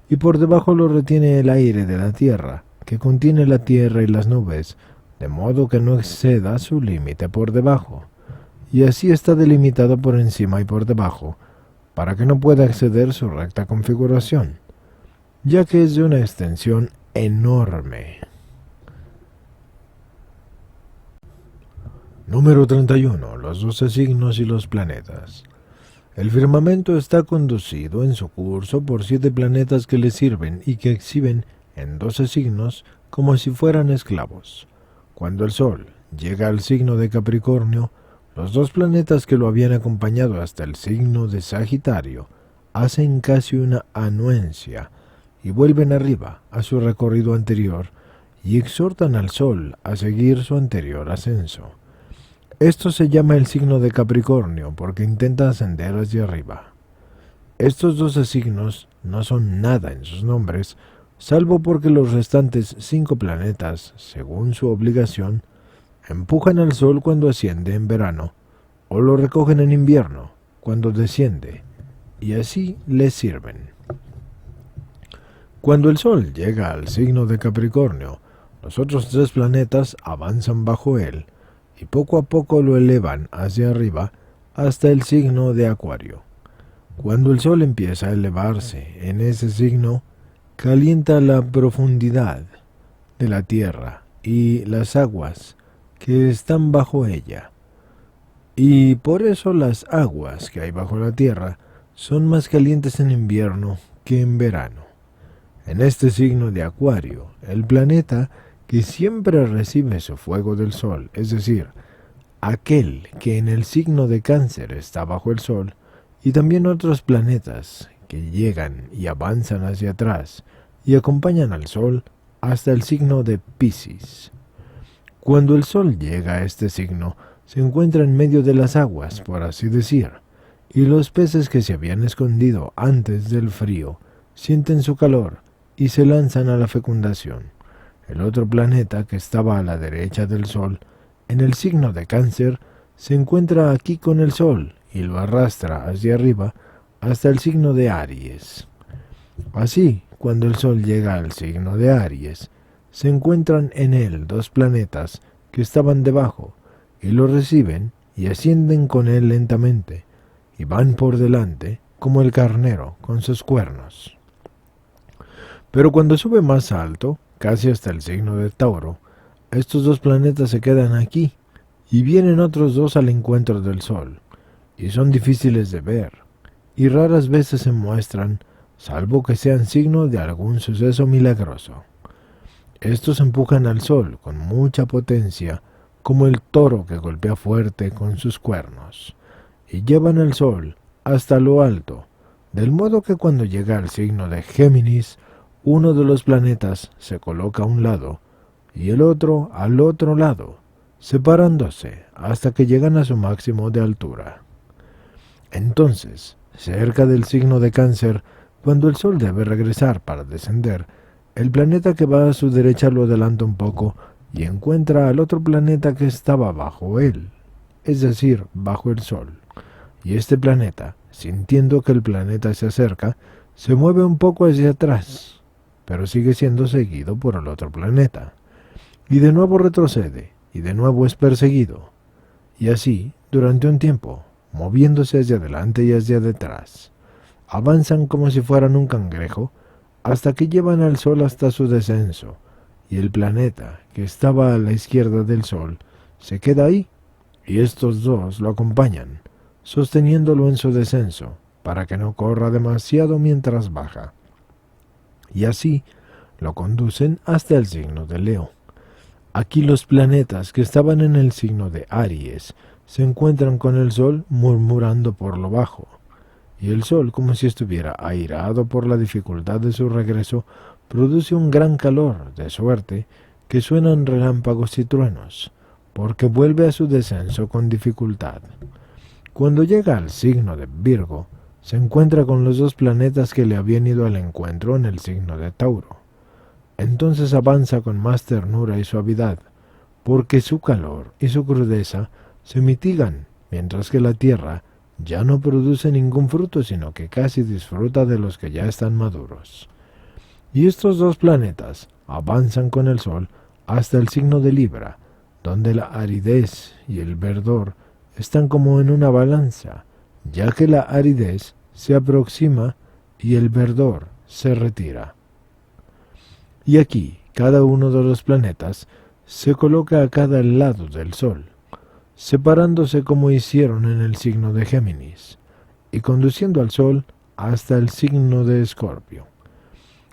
y por debajo lo retiene el aire de la tierra, que contiene la tierra y las nubes, de modo que no exceda su límite por debajo, y así está delimitado por encima y por debajo, para que no pueda exceder su recta configuración, ya que es de una extensión enorme. Número 31. Los 12 signos y los planetas. El firmamento está conducido en su curso por 7 planetas que le sirven y que exhiben en 12 signos como si fueran esclavos. Cuando el Sol llega al signo de Capricornio, Los dos planetas que lo habían acompañado hasta el signo de Sagitario hacen casi una anuencia y vuelven arriba a su recorrido anterior y exhortan al Sol a seguir su anterior ascenso. Esto se llama el signo de Capricornio porque intenta ascender hacia arriba. Estos 12 signos no son nada en sus nombres, salvo porque los restantes 5 planetas, según su obligación, empujan al Sol cuando asciende en verano, o lo recogen en invierno, cuando desciende, y así les sirven. Cuando el Sol llega al signo de Capricornio, los otros 3 planetas avanzan bajo él, y poco a poco lo elevan hacia arriba hasta el signo de Acuario. Cuando el Sol empieza a elevarse en ese signo, calienta la profundidad de la Tierra y las aguas que están bajo ella. Y por eso las aguas que hay bajo la Tierra son más calientes en invierno que en verano. En este signo de Acuario, el planeta que siempre recibe su fuego del Sol, es decir, aquel que en el signo de Cáncer está bajo el Sol, y también otros planetas que llegan y avanzan hacia atrás y acompañan al Sol hasta el signo de Piscis. Cuando el Sol llega a este signo, se encuentra en medio de las aguas, por así decir, y los peces que se habían escondido antes del frío sienten su calor y se lanzan a la fecundación. El otro planeta que estaba a la derecha del Sol, en el signo de Cáncer, se encuentra aquí con el Sol y lo arrastra hacia arriba hasta el signo de Aries. Así, cuando el Sol llega al signo de Aries, se encuentran en él 2 planetas que estaban debajo y lo reciben y ascienden con él lentamente y van por delante como el carnero con sus cuernos. Pero cuando sube más alto, casi hasta el signo de Tauro, estos 2 planetas se quedan aquí y vienen otros 2 al encuentro del Sol, y son difíciles de ver, y raras veces se muestran, salvo que sean signo de algún suceso milagroso. Estos empujan al Sol con mucha potencia, como el toro que golpea fuerte con sus cuernos, y llevan al Sol hasta lo alto, del modo que cuando llega al signo de Géminis, uno de los planetas se coloca a un lado, y el otro al otro lado, separándose hasta que llegan a su máximo de altura. Entonces, cerca del signo de Cáncer, cuando el Sol debe regresar para descender, el planeta que va a su derecha lo adelanta un poco y encuentra al otro planeta que estaba bajo él, es decir, bajo el Sol. Y este planeta, sintiendo que el planeta se acerca, se mueve un poco hacia atrás, pero sigue siendo seguido por el otro planeta. Y de nuevo retrocede, y de nuevo es perseguido. Y así, durante un tiempo, moviéndose hacia adelante y hacia detrás. Avanzan como si fueran un cangrejo, hasta que llevan al Sol hasta su descenso, y el planeta, que estaba a la izquierda del Sol, se queda ahí, y estos 2 lo acompañan, sosteniéndolo en su descenso, para que no corra demasiado mientras baja. Y así lo conducen hasta el signo de Leo. Aquí los planetas que estaban en el signo de Aries se encuentran con el Sol murmurando por lo bajo, y el Sol, como si estuviera airado por la dificultad de su regreso, produce un gran calor, de suerte que suenan relámpagos y truenos, porque vuelve a su descenso con dificultad. Cuando llega al signo de Virgo, se encuentra con los 2 planetas que le habían ido al encuentro en el signo de Tauro. Entonces avanza con más ternura y suavidad, porque su calor y su crudeza se mitigan, mientras que la Tierra ya no produce ningún fruto, sino que casi disfruta de los que ya están maduros. Y estos 2 planetas avanzan con el Sol hasta el signo de Libra, donde la aridez y el verdor están como en una balanza, ya que la aridez se aproxima y el verdor se retira. Y aquí, cada uno de los planetas se coloca a cada lado del Sol, separándose como hicieron en el signo de Géminis, y conduciendo al Sol hasta el signo de Escorpio.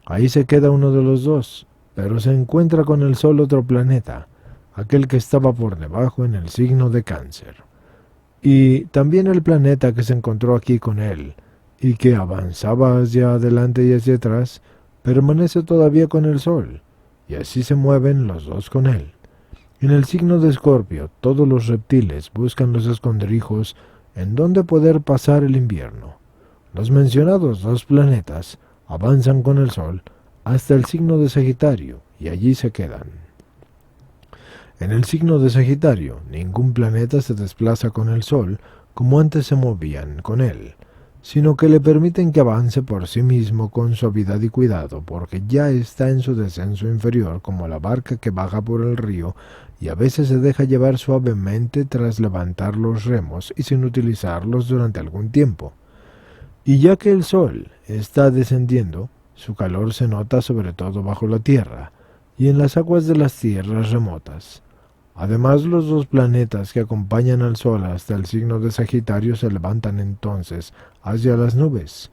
Ahí se queda uno de los 2, pero se encuentra con el Sol otro planeta, aquel que estaba por debajo en el signo de Cáncer. y también el planeta que se encontró aquí con él, y que avanzaba hacia adelante y hacia atrás, permanece todavía con el Sol, y así se mueven los dos con él. En el signo de Escorpio, todos los reptiles buscan los escondrijos en donde poder pasar el invierno. Los mencionados dos planetas avanzan con el Sol hasta el signo de Sagitario, y allí se quedan. En el signo de Sagitario, ningún planeta se desplaza con el Sol como antes se movían con él, sino que le permiten que avance por sí mismo con suavidad y cuidado, porque ya está en su descenso inferior como la barca que baja por el río y a veces se deja llevar suavemente tras levantar los remos y sin utilizarlos durante algún tiempo. Y ya que el Sol está descendiendo, su calor se nota sobre todo bajo la Tierra y en las aguas de las tierras remotas. Además, los dos planetas que acompañan al Sol hasta el signo de Sagitario se levantan entonces hacia las nubes,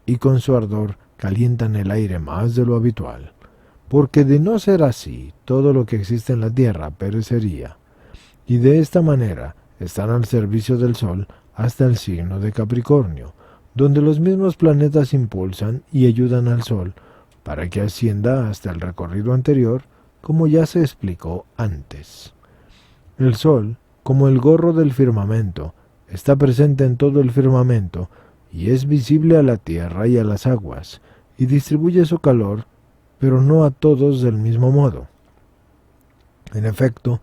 y con su ardor calientan el aire más de lo habitual, porque de no ser así, todo lo que existe en la Tierra perecería, y de esta manera están al servicio del Sol hasta el signo de Capricornio, donde los mismos planetas impulsan y ayudan al Sol para que ascienda hasta el recorrido anterior, como ya se explicó antes. El Sol, como el gorro del firmamento, está presente en todo el firmamento y es visible a la tierra y a las aguas, y distribuye su calor, pero no a todos del mismo modo. En efecto,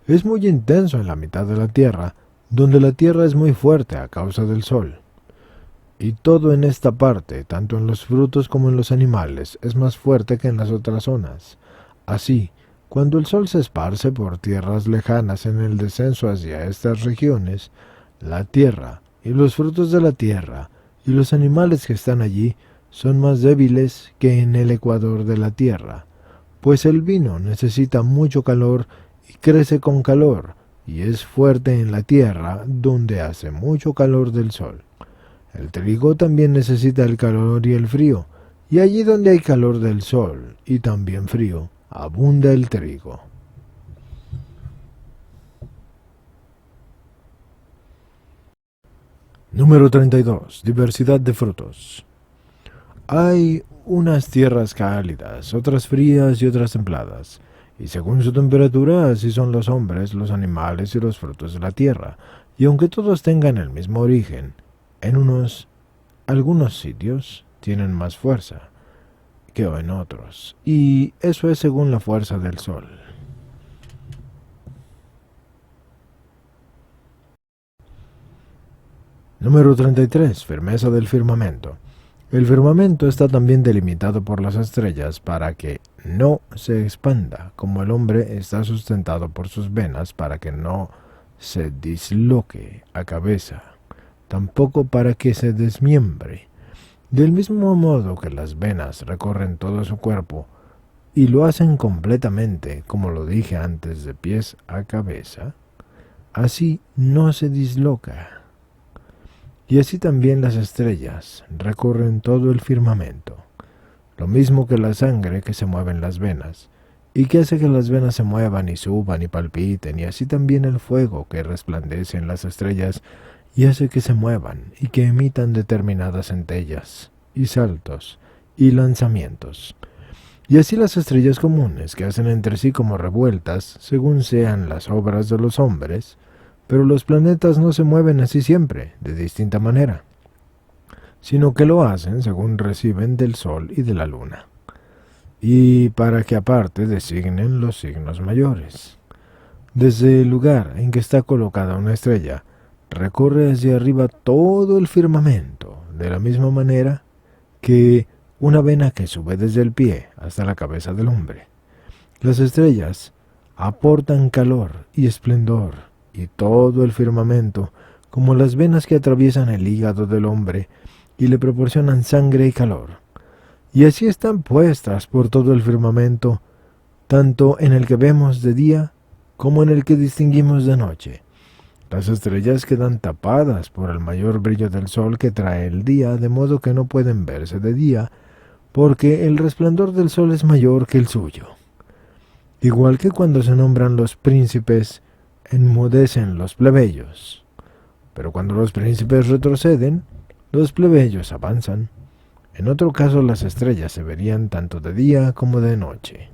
es muy intenso en la mitad de la tierra, donde la tierra es muy fuerte a causa del Sol. Y todo en esta parte, tanto en los frutos como en los animales, es más fuerte que en las otras zonas. Así, cuando el Sol se esparce por tierras lejanas en el descenso hacia estas regiones, la tierra y los frutos de la tierra y los animales que están allí son más débiles que en el ecuador de la tierra, pues el vino necesita mucho calor y crece con calor, y es fuerte en la tierra donde hace mucho calor del Sol. El trigo también necesita el calor y el frío, y allí donde hay calor del Sol y también frío, abunda el trigo. Número 32. Diversidad de frutos. Hay unas tierras cálidas, otras frías y otras templadas, y según su temperatura así son los hombres, los animales y los frutos de la tierra, y aunque todos tengan el mismo origen, algunos sitios tienen más fuerza que en otros, y eso es según la fuerza del Sol. Número 33. Firmeza del firmamento. El firmamento está también delimitado por las estrellas para que no se expanda, como el hombre está sustentado por sus venas para que no se disloque a cabeza, tampoco para que se desmiembre. Del mismo modo que las venas recorren todo su cuerpo y lo hacen completamente, como lo dije antes, de pies a cabeza, así no se disloca. Y así también las estrellas recorren todo el firmamento, lo mismo que la sangre que se mueve en las venas, y que hace que las venas se muevan y suban y palpiten, y así también el fuego que resplandece en las estrellas y hace que se muevan y que emitan determinadas centellas y saltos y lanzamientos. Y así las estrellas comunes que hacen entre sí como revueltas según sean las obras de los hombres, pero los planetas no se mueven así siempre, de distinta manera, sino que lo hacen según reciben del Sol y de la Luna, y para que aparte designen los signos mayores. Desde el lugar en que está colocada una estrella, recorre hacia arriba todo el firmamento, de la misma manera que una vena que sube desde el pie hasta la cabeza del hombre. Las estrellas aportan calor y esplendor, y todo el firmamento, como las venas que atraviesan el hígado del hombre y le proporcionan sangre y calor. Y así están puestas por todo el firmamento, tanto en el que vemos de día como en el que distinguimos de noche. Las estrellas quedan tapadas por el mayor brillo del Sol que trae el día, de modo que no pueden verse de día, porque el resplandor del Sol es mayor que el suyo. Igual que cuando se nombran los príncipes, enmudecen los plebeyos, pero cuando los príncipes retroceden, los plebeyos avanzan. En otro caso, las estrellas se verían tanto de día como de noche.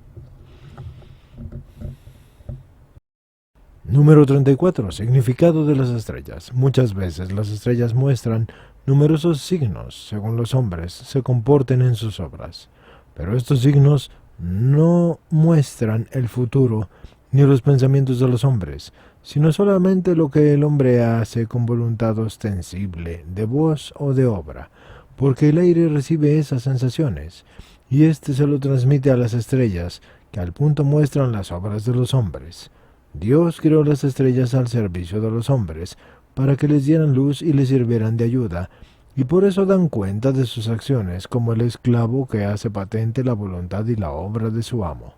Número 34. Significado de las estrellas. Muchas veces las estrellas muestran numerosos signos según los hombres se comporten en sus obras, pero estos signos no muestran el futuro ni los pensamientos de los hombres, sino solamente lo que el hombre hace con voluntad ostensible, de voz o de obra, porque el aire recibe esas sensaciones, y éste se lo transmite a las estrellas, que al punto muestran las obras de los hombres. Dios creó las estrellas al servicio de los hombres, para que les dieran luz y les sirvieran de ayuda, y por eso dan cuenta de sus acciones como el esclavo que hace patente la voluntad y la obra de su amo.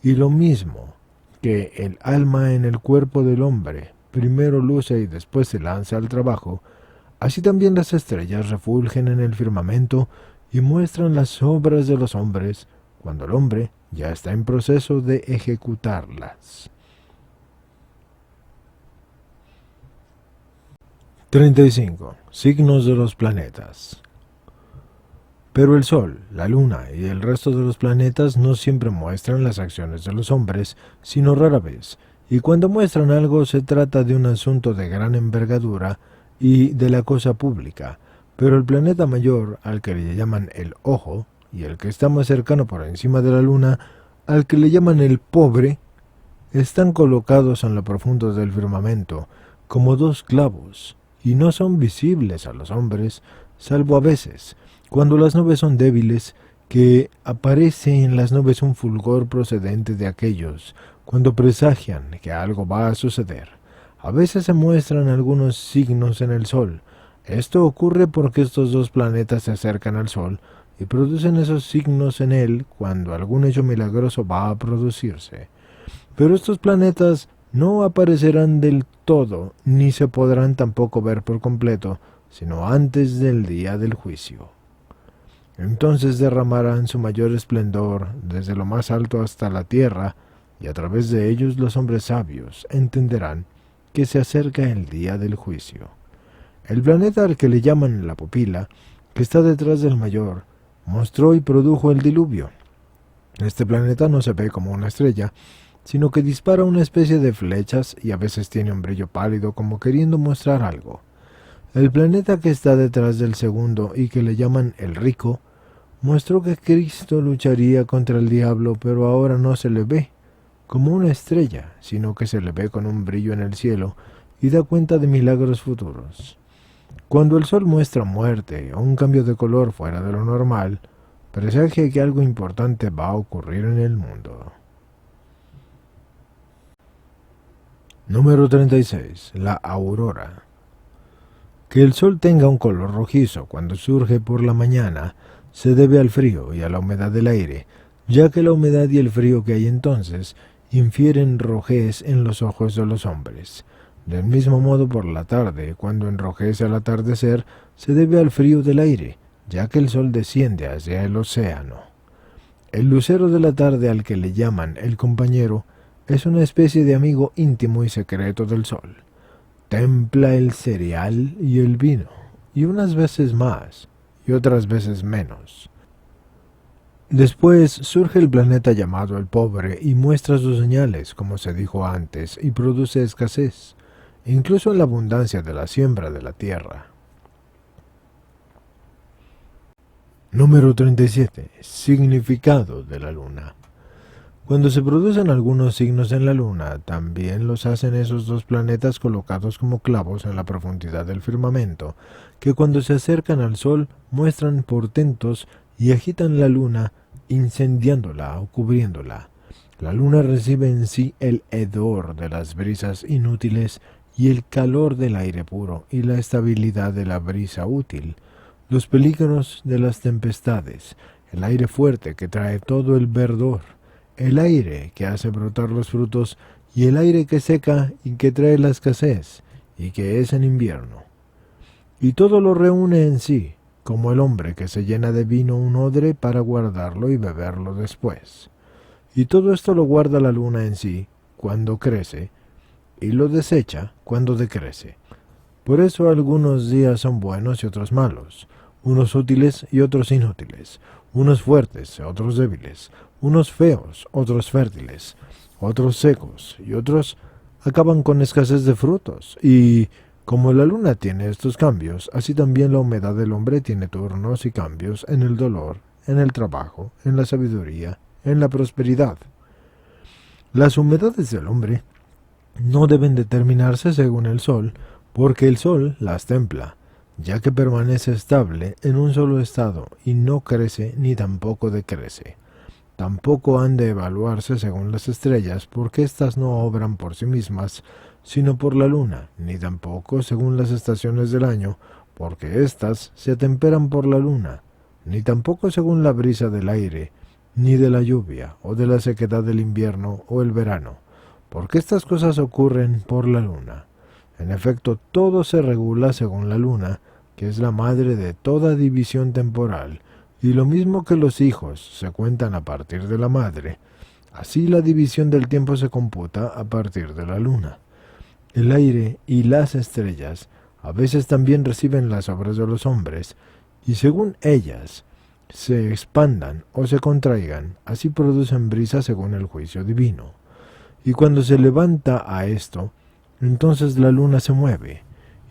Y lo mismo que el alma en el cuerpo del hombre primero luce y después se lanza al trabajo, así también las estrellas refulgen en el firmamento y muestran las obras de los hombres cuando el hombre ya está en proceso de ejecutarlas. 35. Signos de los planetas. Pero el Sol, la Luna y el resto de los planetas no siempre muestran las acciones de los hombres, sino rara vez, y cuando muestran algo se trata de un asunto de gran envergadura y de la cosa pública, pero el planeta mayor, al que le llaman el Ojo, y el que está más cercano por encima de la Luna, al que le llaman el Pobre, están colocados en lo profundo del firmamento, como dos clavos, y no son visibles a los hombres, salvo a veces, cuando las nubes son débiles, que aparece en las nubes un fulgor procedente de aquellos, cuando presagian que algo va a suceder. A veces se muestran algunos signos en el Sol. Esto ocurre porque estos dos planetas se acercan al Sol y producen esos signos en él cuando algún hecho milagroso va a producirse. Pero estos planetas no aparecerán del todo, ni se podrán tampoco ver por completo, sino antes del día del juicio. Entonces derramarán su mayor esplendor desde lo más alto hasta la tierra, y a través de ellos los hombres sabios entenderán que se acerca el día del juicio. El planeta al que le llaman la pupila, que está detrás del mayor, mostró y produjo el diluvio. Este planeta no se ve como una estrella, sino que dispara una especie de flechas y a veces tiene un brillo pálido como queriendo mostrar algo. El planeta que está detrás del segundo y que le llaman el rico, mostró que Cristo lucharía contra el diablo, pero ahora no se le ve como una estrella, sino que se le ve con un brillo en el cielo y da cuenta de milagros futuros. Cuando el sol muestra muerte o un cambio de color fuera de lo normal, presagia que algo importante va a ocurrir en el mundo. Número 36. La aurora. Que el sol tenga un color rojizo cuando surge por la mañana se debe al frío y a la humedad del aire, ya que la humedad y el frío que hay entonces infieren rojez en los ojos de los hombres. Del mismo modo por la tarde, cuando enrojece al atardecer, se debe al frío del aire, ya que el sol desciende hacia el océano. El lucero de la tarde al que le llaman el compañero es una especie de amigo íntimo y secreto del sol. Templa el cereal y el vino, y unas veces más, y otras veces menos. Después surge el planeta llamado el pobre y muestra sus señales, como se dijo antes, y produce escasez, incluso en la abundancia de la siembra de la tierra. Número 37. Significado de la luna. Cuando se producen algunos signos en la luna, también los hacen esos dos planetas colocados como clavos en la profundidad del firmamento, que cuando se acercan al sol muestran portentos y agitan la luna, incendiándola o cubriéndola. La luna recibe en sí el hedor de las brisas inútiles y el calor del aire puro y la estabilidad de la brisa útil, los peligros de las tempestades, el aire fuerte que trae todo el verdor, el aire que hace brotar los frutos y el aire que seca y que trae la escasez y que es en invierno. Y todo lo reúne en sí, como el hombre que se llena de vino un odre para guardarlo y beberlo después. Y todo esto lo guarda la luna en sí cuando crece y lo desecha cuando decrece. Por eso algunos días son buenos y otros malos, unos útiles y otros inútiles, unos fuertes y otros débiles, unos feos, otros fértiles, otros secos y otros acaban con escasez de frutos. Y como la luna tiene estos cambios, así también la humedad del hombre tiene turnos y cambios en el dolor, en el trabajo, en la sabiduría, en la prosperidad. Las humedades del hombre no deben determinarse según el sol, porque el sol las templa, ya que permanece estable en un solo estado y no crece ni tampoco decrece. Tampoco han de evaluarse según las estrellas, porque éstas no obran por sí mismas, sino por la luna, ni tampoco según las estaciones del año, porque éstas se atemperan por la luna, ni tampoco según la brisa del aire, ni de la lluvia, o de la sequedad del invierno o el verano, porque estas cosas ocurren por la luna. En efecto, todo se regula según la luna, que es la madre de toda división temporal, y lo mismo que los hijos se cuentan a partir de la madre, así la división del tiempo se computa a partir de la luna. El aire y las estrellas a veces también reciben las obras de los hombres, y según ellas se expandan o se contraigan, así producen brisa según el juicio divino. Y cuando se levanta a esto, entonces la luna se mueve,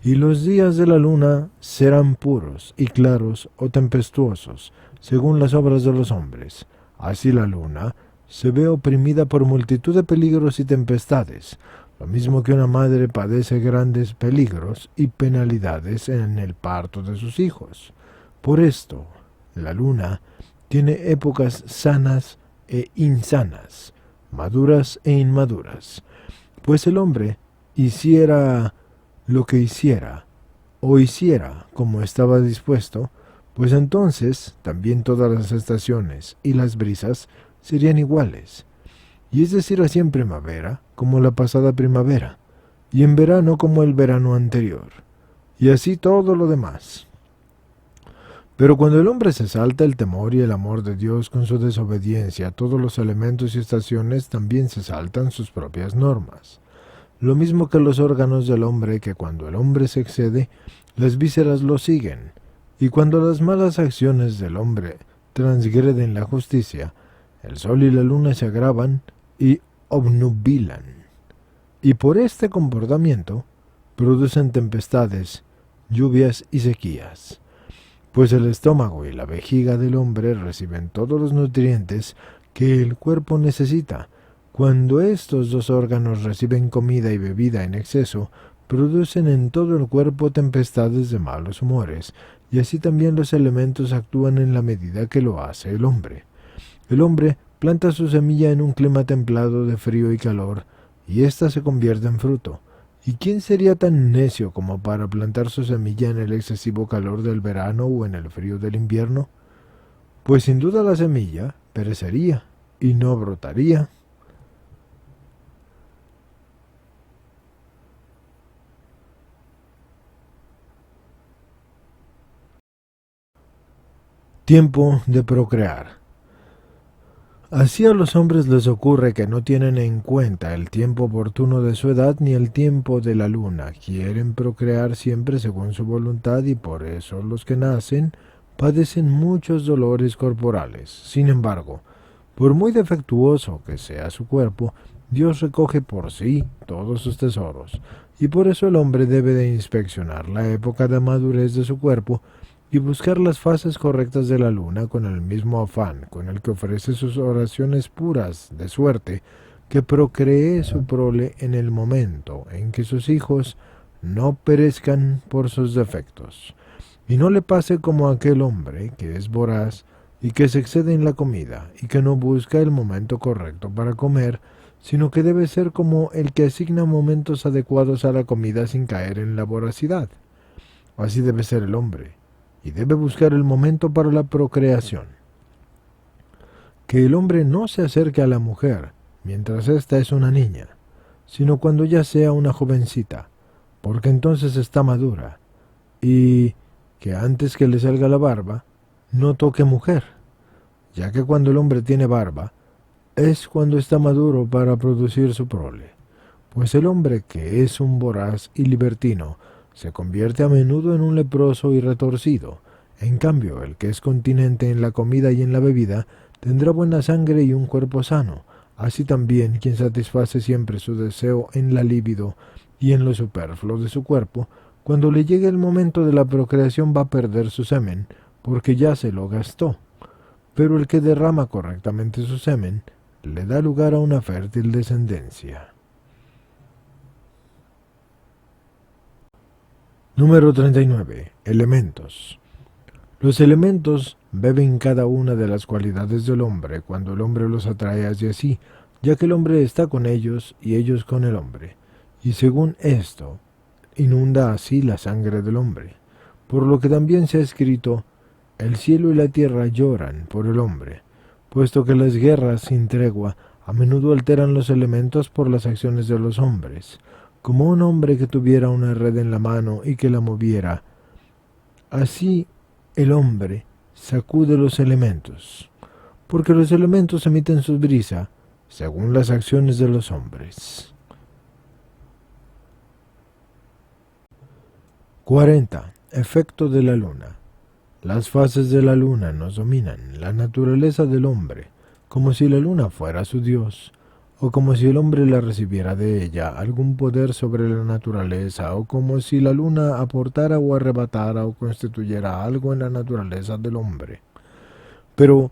y los días de la luna serán puros y claros o tempestuosos, según las obras de los hombres. Así la luna se ve oprimida por multitud de peligros y tempestades, lo mismo que una madre padece grandes peligros y penalidades en el parto de sus hijos. Por esto, la luna tiene épocas sanas e insanas, maduras e inmaduras, pues el hombre hiciera lo que hiciera, o hiciera como estaba dispuesto, pues entonces también todas las estaciones y las brisas serían iguales, y es decir, así en primavera como la pasada primavera, y en verano como el verano anterior, y así todo lo demás. Pero cuando el hombre se salta el temor y el amor de Dios con su desobediencia, todos los elementos y estaciones también se saltan sus propias normas. Lo mismo que los órganos del hombre, que cuando el hombre se excede, las vísceras lo siguen, y cuando las malas acciones del hombre transgreden la justicia, el sol y la luna se agravan y obnubilan. Y por este comportamiento producen tempestades, lluvias y sequías. Pues el estómago y la vejiga del hombre reciben todos los nutrientes que el cuerpo necesita. Cuando estos dos órganos reciben comida y bebida en exceso, producen en todo el cuerpo tempestades de malos humores, y así también los elementos actúan en la medida que lo hace el hombre. El hombre planta su semilla en un clima templado de frío y calor, y ésta se convierte en fruto. ¿Y quién sería tan necio como para plantar su semilla en el excesivo calor del verano o en el frío del invierno? Pues sin duda la semilla perecería y no brotaría. Tiempo de procrear. Así a los hombres les ocurre que no tienen en cuenta el tiempo oportuno de su edad ni el tiempo de la luna. Quieren procrear siempre según su voluntad y por eso los que nacen padecen muchos dolores corporales. Sin embargo, por muy defectuoso que sea su cuerpo, Dios recoge por sí todos sus tesoros, y por eso el hombre debe de inspeccionar la época de madurez de su cuerpo y buscar las fases correctas de la luna con el mismo afán con el que ofrece sus oraciones puras, de suerte que procree su prole en el momento en que sus hijos no perezcan por sus defectos, y no le pase como a aquel hombre que es voraz y que se excede en la comida y que no busca el momento correcto para comer, sino que debe ser como el que asigna momentos adecuados a la comida sin caer en la voracidad. Así debe ser el hombre, y debe buscar el momento para la procreación. Que el hombre no se acerque a la mujer mientras ésta es una niña, sino cuando ya sea una jovencita, porque entonces está madura, y que antes que le salga la barba, no toque mujer, ya que cuando el hombre tiene barba, es cuando está maduro para producir su prole. Pues el hombre que es un voraz y libertino se convierte a menudo en un leproso y retorcido. En cambio, el que es continente en la comida y en la bebida tendrá buena sangre y un cuerpo sano. Así también, quien satisface siempre su deseo en la libido y en lo superfluo de su cuerpo, cuando le llegue el momento de la procreación va a perder su semen, porque ya se lo gastó. Pero el que derrama correctamente su semen, le da lugar a una fértil descendencia. Número 39. Elementos. Los elementos beben cada una de las cualidades del hombre cuando el hombre los atrae hacia sí, ya que el hombre está con ellos y ellos con el hombre, y según esto, inunda así la sangre del hombre, por lo que también se ha escrito, el cielo y la tierra lloran por el hombre, puesto que las guerras sin tregua a menudo alteran los elementos por las acciones de los hombres, como un hombre que tuviera una red en la mano y que la moviera. Así el hombre sacude los elementos, porque los elementos emiten su brisa según las acciones de los hombres. 40. Efecto de la luna. Las fases de la luna nos dominan, la naturaleza del hombre, como si la luna fuera su dios, o como si el hombre la recibiera de ella algún poder sobre la naturaleza, o como si la luna aportara o arrebatara o constituyera algo en la naturaleza del hombre. Pero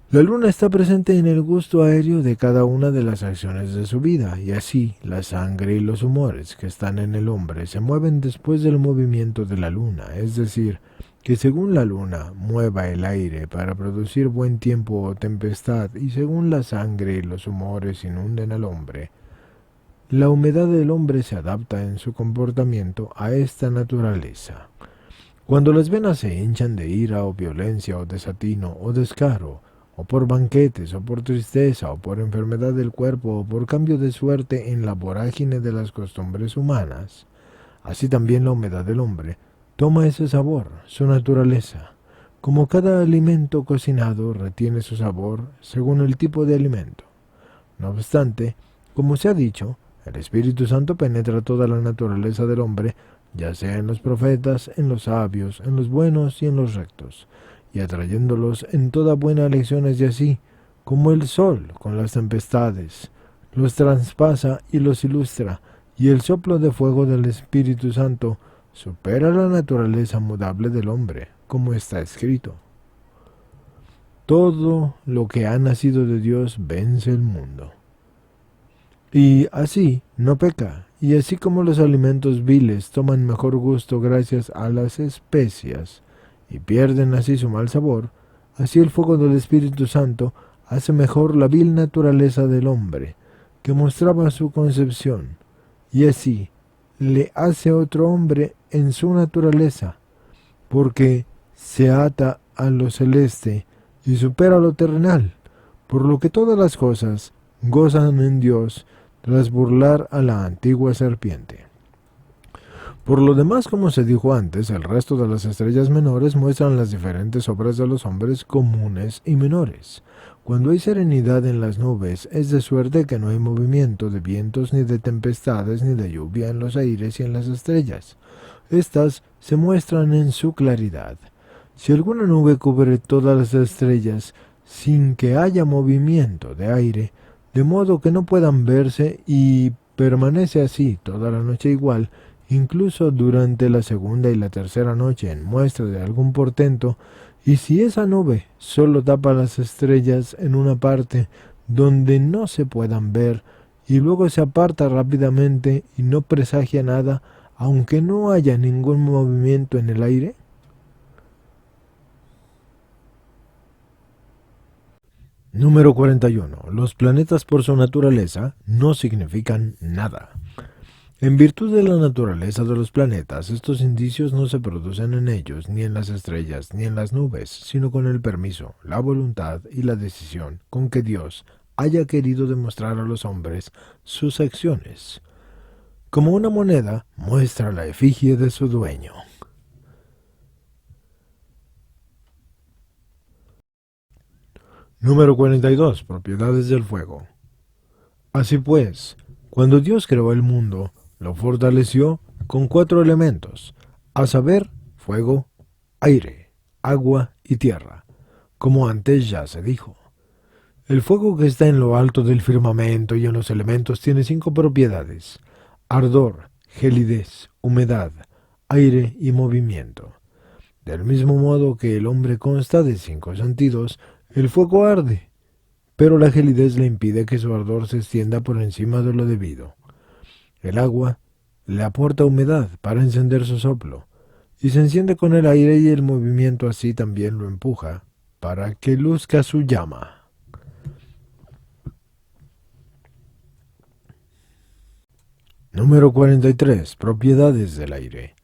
la luna está presente en el gusto aéreo de cada una de las acciones de su vida, y así la sangre y los humores que están en el hombre se mueven después del movimiento de la luna, es decir, que según la luna mueva el aire para producir buen tiempo o tempestad, y según la sangre y los humores inunden al hombre, la humedad del hombre se adapta en su comportamiento a esta naturaleza. Cuando las venas se hinchan de ira o violencia o desatino o descaro, o por banquetes, o por tristeza, o por enfermedad del cuerpo, o por cambio de suerte en la vorágine de las costumbres humanas, así también la humedad del hombre toma ese sabor, su naturaleza, como cada alimento cocinado retiene su sabor según el tipo de alimento. No obstante, como se ha dicho, el Espíritu Santo penetra toda la naturaleza del hombre, ya sea en los profetas, en los sabios, en los buenos y en los rectos, y atrayéndolos en toda buena elección es de así, como el sol con las tempestades, los traspasa y los ilustra, y el soplo de fuego del Espíritu Santo supera la naturaleza mudable del hombre, como está escrito. Todo lo que ha nacido de Dios vence el mundo. Y así no peca, y así como los alimentos viles toman mejor gusto gracias a las especias, y pierden así su mal sabor, así el fuego del Espíritu Santo hace mejor la vil naturaleza del hombre, que mostraba su concepción, y así le hace otro hombre en su naturaleza, porque se ata a lo celeste y supera lo terrenal, por lo que todas las cosas gozan en Dios tras burlar a la antigua serpiente. Por lo demás, como se dijo antes, el resto de las estrellas menores muestran las diferentes obras de los hombres comunes y menores. Cuando hay serenidad en las nubes, es de suerte que no hay movimiento de vientos, ni de tempestades, ni de lluvia en los aires y en las estrellas. Estas se muestran en su claridad. Si alguna nube cubre todas las estrellas sin que haya movimiento de aire, de modo que no puedan verse y permanece así toda la noche igual, incluso durante la segunda y la tercera noche en muestra de algún portento, y si esa nube solo tapa las estrellas en una parte donde no se puedan ver, y luego se aparta rápidamente y no presagia nada, aunque no haya ningún movimiento en el aire. Número 41. Los planetas por su naturaleza no significan nada. En virtud de la naturaleza de los planetas, estos indicios no se producen en ellos, ni en las estrellas, ni en las nubes, sino con el permiso, la voluntad y la decisión con que Dios haya querido demostrar a los hombres sus acciones. Como una moneda muestra la efigie de su dueño. Número 42. Propiedades del fuego. Así pues, cuando Dios creó el mundo, lo fortaleció con 4 elementos, a saber, fuego, aire, agua y tierra, como antes ya se dijo. El fuego que está en lo alto del firmamento y en los elementos tiene 5 propiedades: ardor, gelidez, humedad, aire y movimiento. Del mismo modo que el hombre consta de 5 sentidos, el fuego arde, pero la gelidez le impide que su ardor se extienda por encima de lo debido. El agua le aporta humedad para encender su soplo, y se enciende con el aire, y el movimiento así también lo empuja para que luzca su llama. Número 43. Propiedades del aire.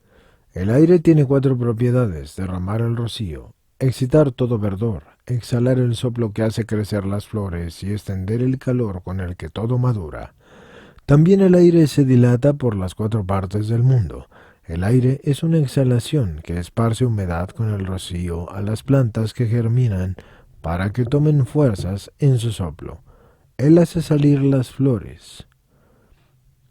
El aire tiene 4 propiedades: derramar el rocío, excitar todo verdor, exhalar el soplo que hace crecer las flores y extender el calor con el que todo madura. También el aire se dilata por las 4 partes del mundo. El aire es una exhalación que esparce humedad con el rocío a las plantas que germinan para que tomen fuerzas en su soplo. Él hace salir las flores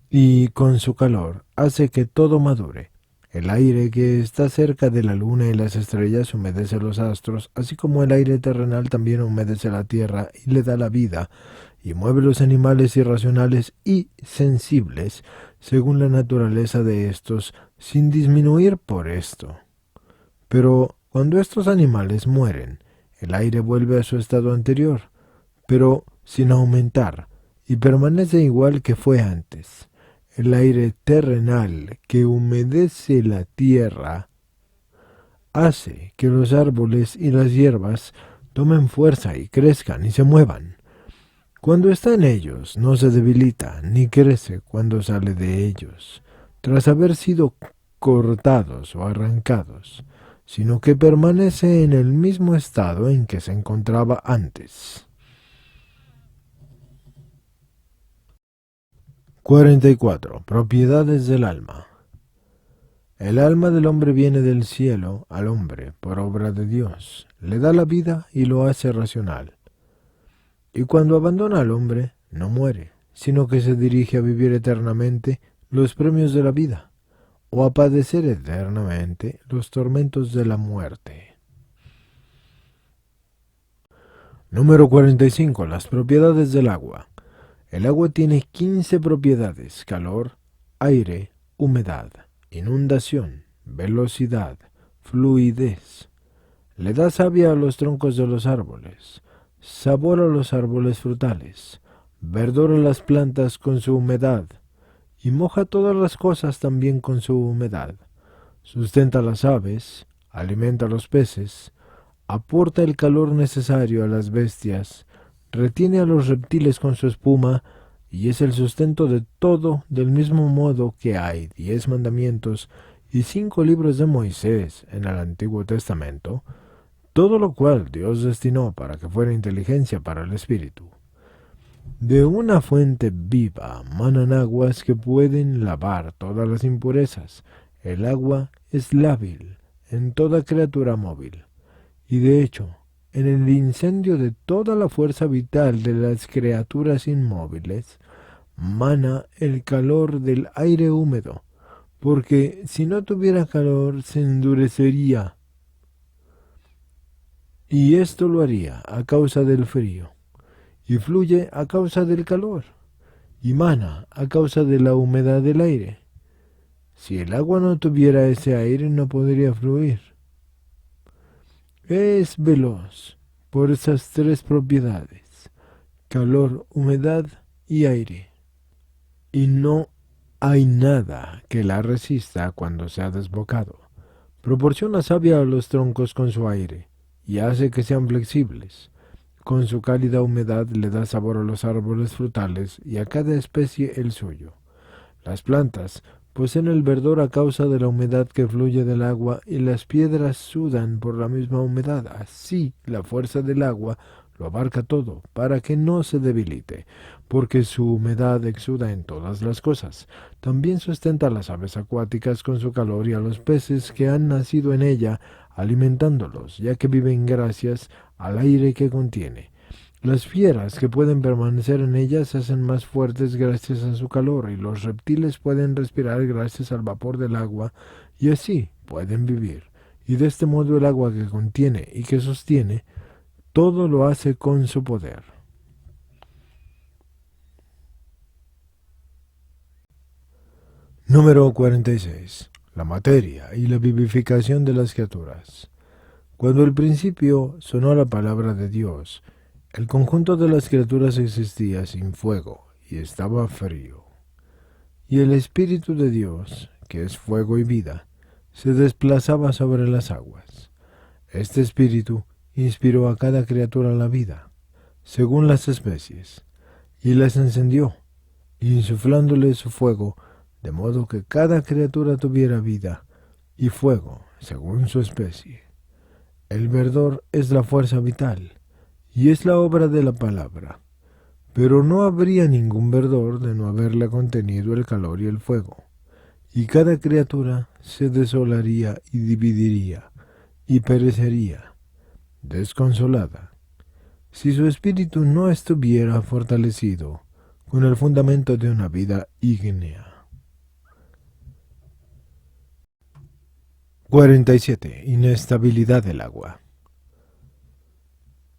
y con su calor hace que todo madure. El aire que está cerca de la luna y las estrellas humedece los astros, así como el aire terrenal también humedece la tierra y le da la vida, y mueve los animales irracionales y sensibles según la naturaleza de estos, sin disminuir por esto. Pero cuando estos animales mueren, el aire vuelve a su estado anterior, pero sin aumentar, y permanece igual que fue antes. El aire terrenal que humedece la tierra hace que los árboles y las hierbas tomen fuerza y crezcan y se muevan. Cuando está en ellos, no se debilita ni crece cuando sale de ellos, tras haber sido cortados o arrancados, sino que permanece en el mismo estado en que se encontraba antes. 44. Propiedades del alma. El alma del hombre viene del cielo al hombre por obra de Dios, le da la vida y lo hace racional. Y cuando abandona al hombre, no muere, sino que se dirige a vivir eternamente los premios de la vida, o a padecer eternamente los tormentos de la muerte. Número 45. Las propiedades del agua. El agua tiene 15 propiedades: calor, aire, humedad, inundación, velocidad, fluidez. Le da savia a los troncos de los árboles, sabor a los árboles frutales, verdor a las plantas con su humedad, y moja todas las cosas también con su humedad. Sustenta a las aves, alimenta a los peces, aporta el calor necesario a las bestias, retiene a los reptiles con su espuma, y es el sustento de todo, del mismo modo que hay 10 mandamientos y 5 libros de Moisés en el Antiguo Testamento, todo lo cual Dios destinó para que fuera inteligencia para el espíritu. De una fuente viva manan aguas que pueden lavar todas las impurezas. El agua es lábil en toda criatura móvil, y de hecho, en el incendio de toda la fuerza vital de las criaturas inmóviles, mana el calor del aire húmedo, porque si no tuviera calor se endurecería, y esto lo haría a causa del frío, y fluye a causa del calor, y mana a causa de la humedad del aire. Si el agua no tuviera ese aire, no podría fluir. Es veloz por esas 3 propiedades: calor, humedad y aire. Y no hay nada que la resista cuando se ha desbocado. Proporciona savia a los troncos con su aire, y hace que sean flexibles. Con su cálida humedad le da sabor a los árboles frutales y a cada especie el suyo. Las plantas poseen el verdor a causa de la humedad que fluye del agua, y las piedras sudan por la misma humedad. Así la fuerza del agua lo abarca todo, para que no se debilite, porque su humedad exuda en todas las cosas. También sustenta a las aves acuáticas con su calor y a los peces que han nacido en ella, alimentándolos, ya que viven gracias al aire que contiene. Las fieras que pueden permanecer en ellas se hacen más fuertes gracias a su calor, y los reptiles pueden respirar gracias al vapor del agua, y así pueden vivir. Y de este modo el agua que contiene y que sostiene, todo lo hace con su poder. Número 46. La materia y la vivificación de las criaturas. Cuando al principio sonó la palabra de Dios, el conjunto de las criaturas existía sin fuego y estaba frío. Y el Espíritu de Dios, que es fuego y vida, se desplazaba sobre las aguas. Este Espíritu inspiró a cada criatura la vida, según las especies, y las encendió, insuflándole su fuego, de modo que cada criatura tuviera vida y fuego, según su especie. El verdor es la fuerza vital, y es la obra de la palabra, pero no habría ningún verdor de no haberle contenido el calor y el fuego, y cada criatura se desolaría y dividiría, y perecería, desconsolada, si su espíritu no estuviera fortalecido con el fundamento de una vida ígnea. 47. Inestabilidad del agua.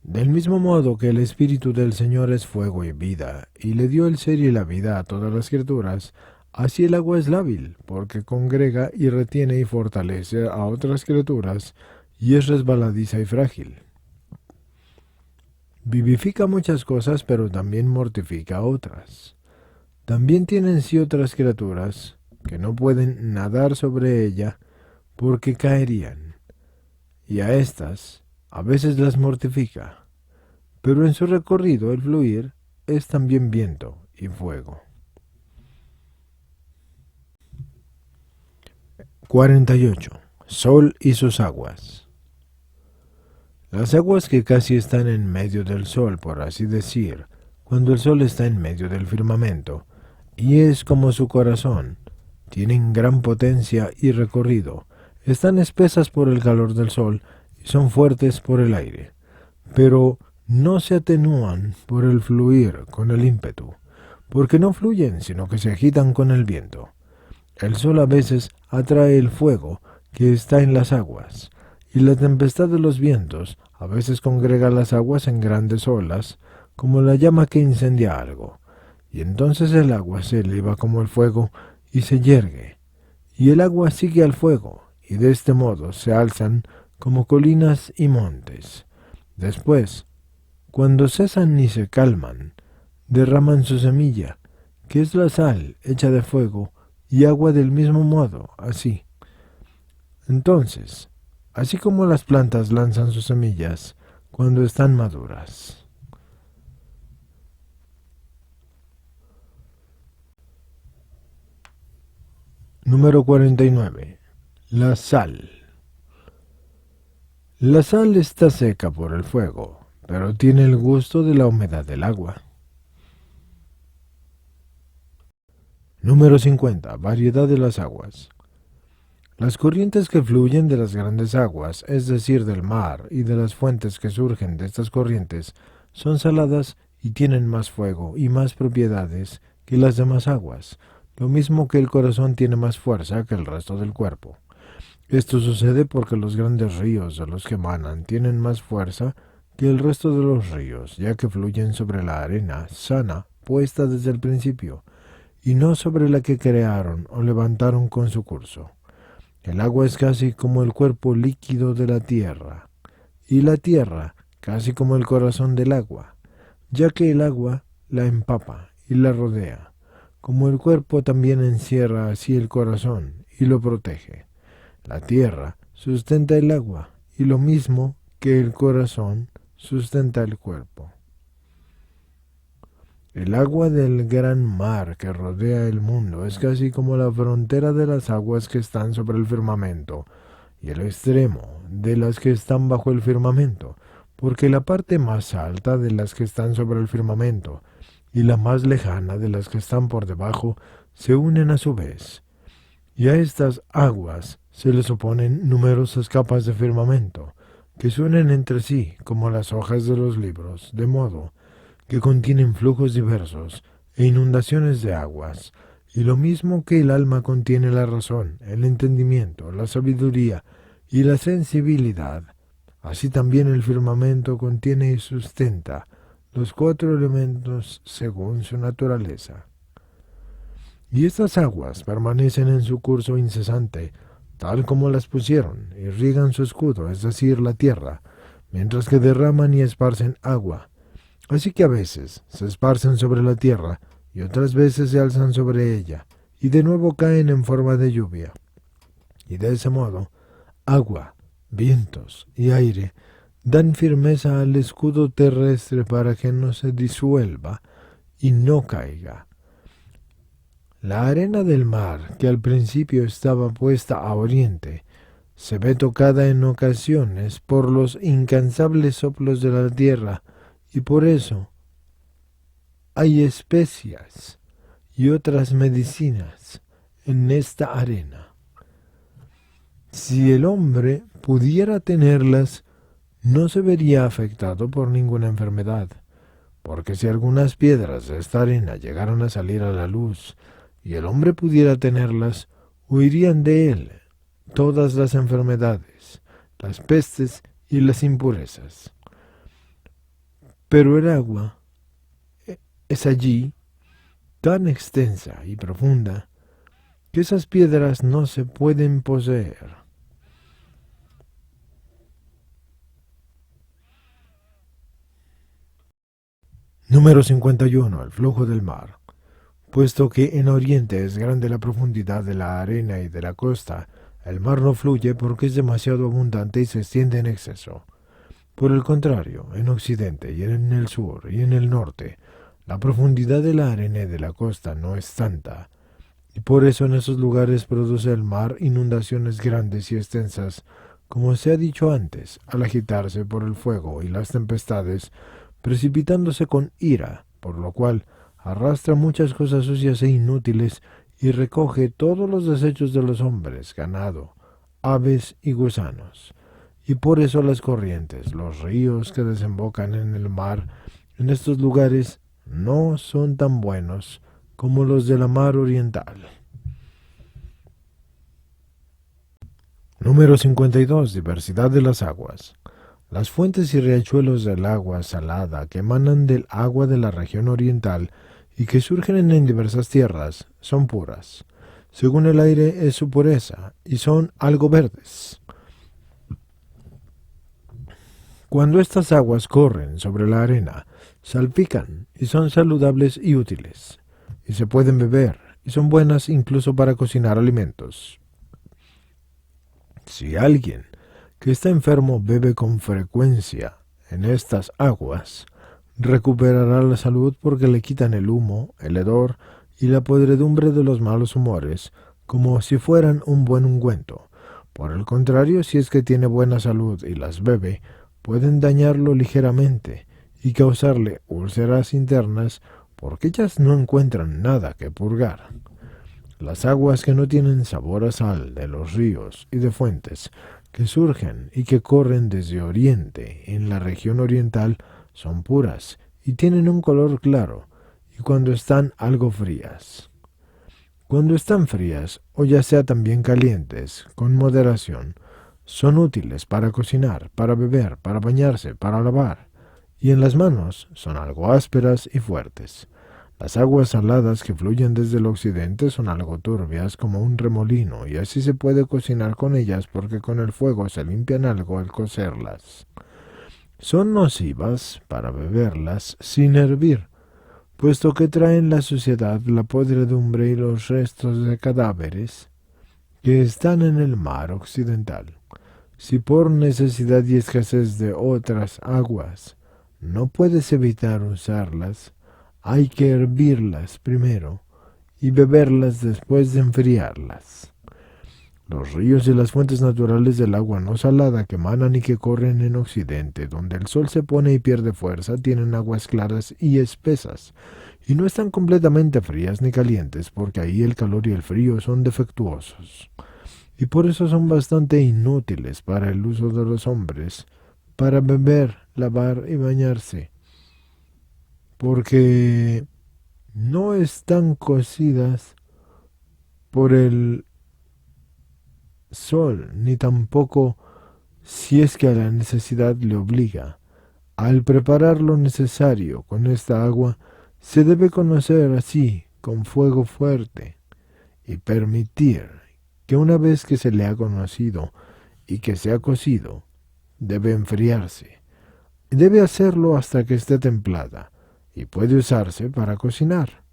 Del mismo modo que el Espíritu del Señor es fuego y vida, y le dio el ser y la vida a todas las criaturas, así el agua es lábil, porque congrega y retiene y fortalece a otras criaturas, y es resbaladiza y frágil. Vivifica muchas cosas, pero también mortifica a otras. También tiene en sí otras criaturas, que no pueden nadar sobre ella, porque caerían, y a éstas a veces las mortifica, pero en su recorrido el fluir es también viento y fuego. 48. Sol y sus aguas. Las aguas que casi están en medio del sol, por así decir, cuando el sol está en medio del firmamento, y es como su corazón, tienen gran potencia y recorrido, están espesas por el calor del sol y son fuertes por el aire, pero no se atenúan por el fluir con el ímpetu, porque no fluyen, sino que se agitan con el viento. El sol a veces atrae el fuego que está en las aguas, y la tempestad de los vientos a veces congrega las aguas en grandes olas, como la llama que incendia algo, y entonces el agua se eleva como el fuego y se yergue, y el agua sigue al fuego, y de este modo se alzan como colinas y montes. Después, cuando cesan y se calman, derraman su semilla, que es la sal hecha de fuego, y agua del mismo modo, así. Entonces, así como las plantas lanzan sus semillas cuando están maduras. Número 49. La sal. La sal está seca por el fuego, pero tiene el gusto de la humedad del agua. Número 50. Variedad de las aguas. Las corrientes que fluyen de las grandes aguas, es decir, del mar, y de las fuentes que surgen de estas corrientes, son saladas y tienen más fuego y más propiedades que las demás aguas, lo mismo que el corazón tiene más fuerza que el resto del cuerpo. Esto sucede porque los grandes ríos de los que emanan tienen más fuerza que el resto de los ríos, ya que fluyen sobre la arena sana puesta desde el principio, y no sobre la que crearon o levantaron con su curso. El agua es casi como el cuerpo líquido de la tierra, y la tierra casi como el corazón del agua, ya que el agua la empapa y la rodea, como el cuerpo también encierra así el corazón y lo protege. La tierra sustenta el agua, y lo mismo que el corazón sustenta el cuerpo. El agua del gran mar que rodea el mundo es casi como la frontera de las aguas que están sobre el firmamento, y el extremo de las que están bajo el firmamento, porque la parte más alta de las que están sobre el firmamento y la más lejana de las que están por debajo se unen a su vez, y a estas aguas se les oponen numerosas capas de firmamento, que suenan entre sí como las hojas de los libros, de modo que contienen flujos diversos e inundaciones de aguas, y lo mismo que el alma contiene la razón, el entendimiento, la sabiduría y la sensibilidad, así también el firmamento contiene y sustenta los cuatro elementos según su naturaleza. Y estas aguas permanecen en su curso incesante, tal como las pusieron, y riegan su escudo, es decir, la tierra, mientras que derraman y esparcen agua. Así que a veces se esparcen sobre la tierra, y otras veces se alzan sobre ella, y de nuevo caen en forma de lluvia. Y de ese modo, agua, vientos y aire dan firmeza al escudo terrestre para que no se disuelva y no caiga. La arena del mar, que al principio estaba puesta a oriente, se ve tocada en ocasiones por los incansables soplos de la tierra, y por eso hay especias y otras medicinas en esta arena. Si el hombre pudiera tenerlas, no se vería afectado por ninguna enfermedad, porque si algunas piedras de esta arena llegaran a salir a la luz, y el hombre pudiera tenerlas, huirían de él todas las enfermedades, las pestes y las impurezas. Pero el agua es allí tan extensa y profunda que esas piedras no se pueden poseer. Número 51. El flujo del mar. Puesto que en Oriente es grande la profundidad de la arena y de la costa, el mar no fluye porque es demasiado abundante y se extiende en exceso. Por el contrario, en Occidente y en el sur y en el norte, la profundidad de la arena y de la costa no es tanta, y por eso en esos lugares produce el mar inundaciones grandes y extensas, como se ha dicho antes, al agitarse por el fuego y las tempestades, precipitándose con ira, por lo cual arrastra muchas cosas sucias e inútiles y recoge todos los desechos de los hombres, ganado, aves y gusanos. Y por eso las corrientes, los ríos que desembocan en el mar, en estos lugares no son tan buenos como los de la mar oriental. Número 52. Diversidad de las aguas. Las fuentes y riachuelos del agua salada que emanan del agua de la región oriental y que surgen en diversas tierras son puras. Según el aire es su pureza, y son algo verdes. Cuando estas aguas corren sobre la arena, salpican y son saludables y útiles, y se pueden beber, y son buenas incluso para cocinar alimentos. Si alguien que está enfermo bebe con frecuencia en estas aguas, recuperará la salud porque le quitan el humo, el hedor y la podredumbre de los malos humores, como si fueran un buen ungüento. Por el contrario, si es que tiene buena salud y las bebe, pueden dañarlo ligeramente y causarle úlceras internas porque ellas no encuentran nada que purgar. Las aguas que no tienen sabor a sal de los ríos y de fuentes que surgen y que corren desde Oriente en la región oriental son puras y tienen un color claro, y cuando están algo frías. Cuando están frías, o ya sea también calientes, con moderación, son útiles para cocinar, para beber, para bañarse, para lavar, y en las manos son algo ásperas y fuertes. Las aguas saladas que fluyen desde el occidente son algo turbias como un remolino, y así se puede cocinar con ellas porque con el fuego se limpian algo al cocerlas. Son nocivas para beberlas sin hervir, puesto que traen la suciedad, la podredumbre y los restos de cadáveres que están en el mar occidental. Si por necesidad y escasez de otras aguas no puedes evitar usarlas, hay que hervirlas primero y beberlas después de enfriarlas. Los ríos y las fuentes naturales del agua no salada que emanan y que corren en Occidente, donde el sol se pone y pierde fuerza, tienen aguas claras y espesas, y no están completamente frías ni calientes, porque ahí el calor y el frío son defectuosos, y por eso son bastante inútiles para el uso de los hombres, para beber, lavar y bañarse, porque no están cocidas por el sol, ni tampoco si es que a la necesidad le obliga. Al preparar lo necesario con esta agua, se debe conocer así, con fuego fuerte, y permitir que una vez que se le ha conocido y que se ha cocido, debe enfriarse. Debe hacerlo hasta que esté templada, y puede usarse para cocinar,